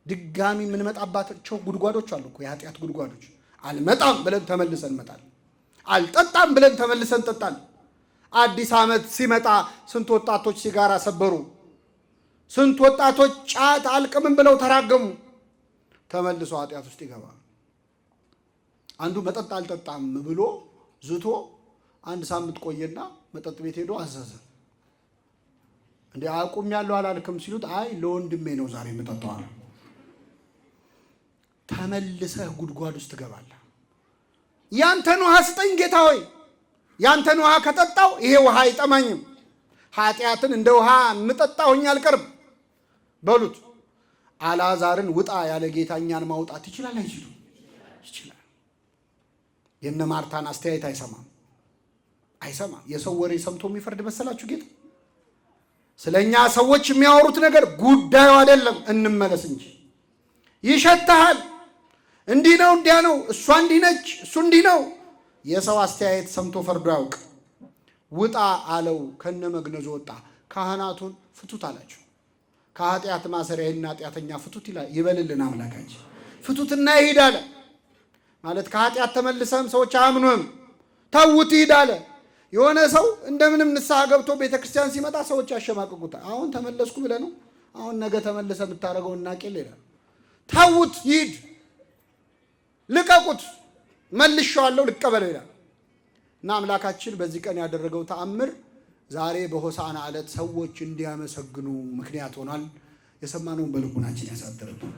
ድጋሚ የምንመጣባቸው ጉድጓዶች አሉ እኮ የኃጢአት ጉድጓዶች። አልመጣም ብለን ተመልሰን እንመጣለን። አልጠጣም ብለን ተመልሰን እንጠጣለን። አዲስ ዓመት ሲመጣ ስንት ወጣቶች ሲጋራ ሰበሩ፣ ስንት ወጣቶች ጫት አልቅምም ብለው ተራገሙ። ተመልሶ ኃጢአት ውስጥ ይገባል። አንዱ መጠጥ አልጠጣም ብሎ ዝቶ 1 ሳምንት ቆየና መጠጥ ቤት ሄዶ አዘዘ። እንዴ አቁም ያለው አላልክም ሲሉት አይ ለወንድሜ ነው ዛሬ የምጠጣው አለ። ተመልሰህ ጉድጓድ ውስጥ ትገባለህ። ያንተን ውሃ ስጠኝ ጌታ ሆይ፣ ያንተን ውሃ ከጠጣው ይሄ ውሃ አይጠማኝም። ኃጢአትን እንደ ውሃ የምጠጣሁኝ አልቀርም በሉት። አልዓዛርን ውጣ ያለ ጌታ እኛን ማውጣት ይችላል አይችልም? ይችላል። የነ ማርታን አስተያየት አይሰማም። የሰው ወሬ ሰምቶ የሚፈርድ መሰላችሁ ጌታ? ስለኛ ሰዎች የሚያወሩት ነገር ጉዳዩ አይደለም። እንመለስ እንጂ ይሸታል። እንዲህ ነው እንዲያ ነው፣ እሷ እንዲህ ነች፣ እሱ እንዲህ ነው። የሰው አስተያየት ሰምቶ ፈርዶ ያውቅ። ውጣ አለው። ከነ መግነዙ ወጣ። ካህናቱን ፍቱት አላቸው። ከኃጢአት ማሰሪያ ይህን ኃጢአተኛ ፍቱት ይበልልን አምላካችን። ፍቱትና ይሂድ አለ። ማለት ከኃጢአት ተመልሰም ሰዎች አያምኑም። ተውት ይሂድ አለ። የሆነ ሰው እንደምንም ንስሐ ገብቶ ቤተክርስቲያን ሲመጣ ሰዎች ያሸማቅቁታል። አሁን ተመለስኩ ብለህ ነው፣ አሁን ነገ ተመልሰ የምታደርገው እናቄል ይላል። ተውት ይሂድ፣ ልቀቁት፣ መልሼዋለሁ ልቀበለው ይላል። እና አምላካችን በዚህ ቀን ያደረገው ተአምር ዛሬ በሆሳዕና ዕለት ሰዎች እንዲያመሰግኑ ምክንያት ሆኗል። የሰማነውን በልቡናችን ያሳድርብን።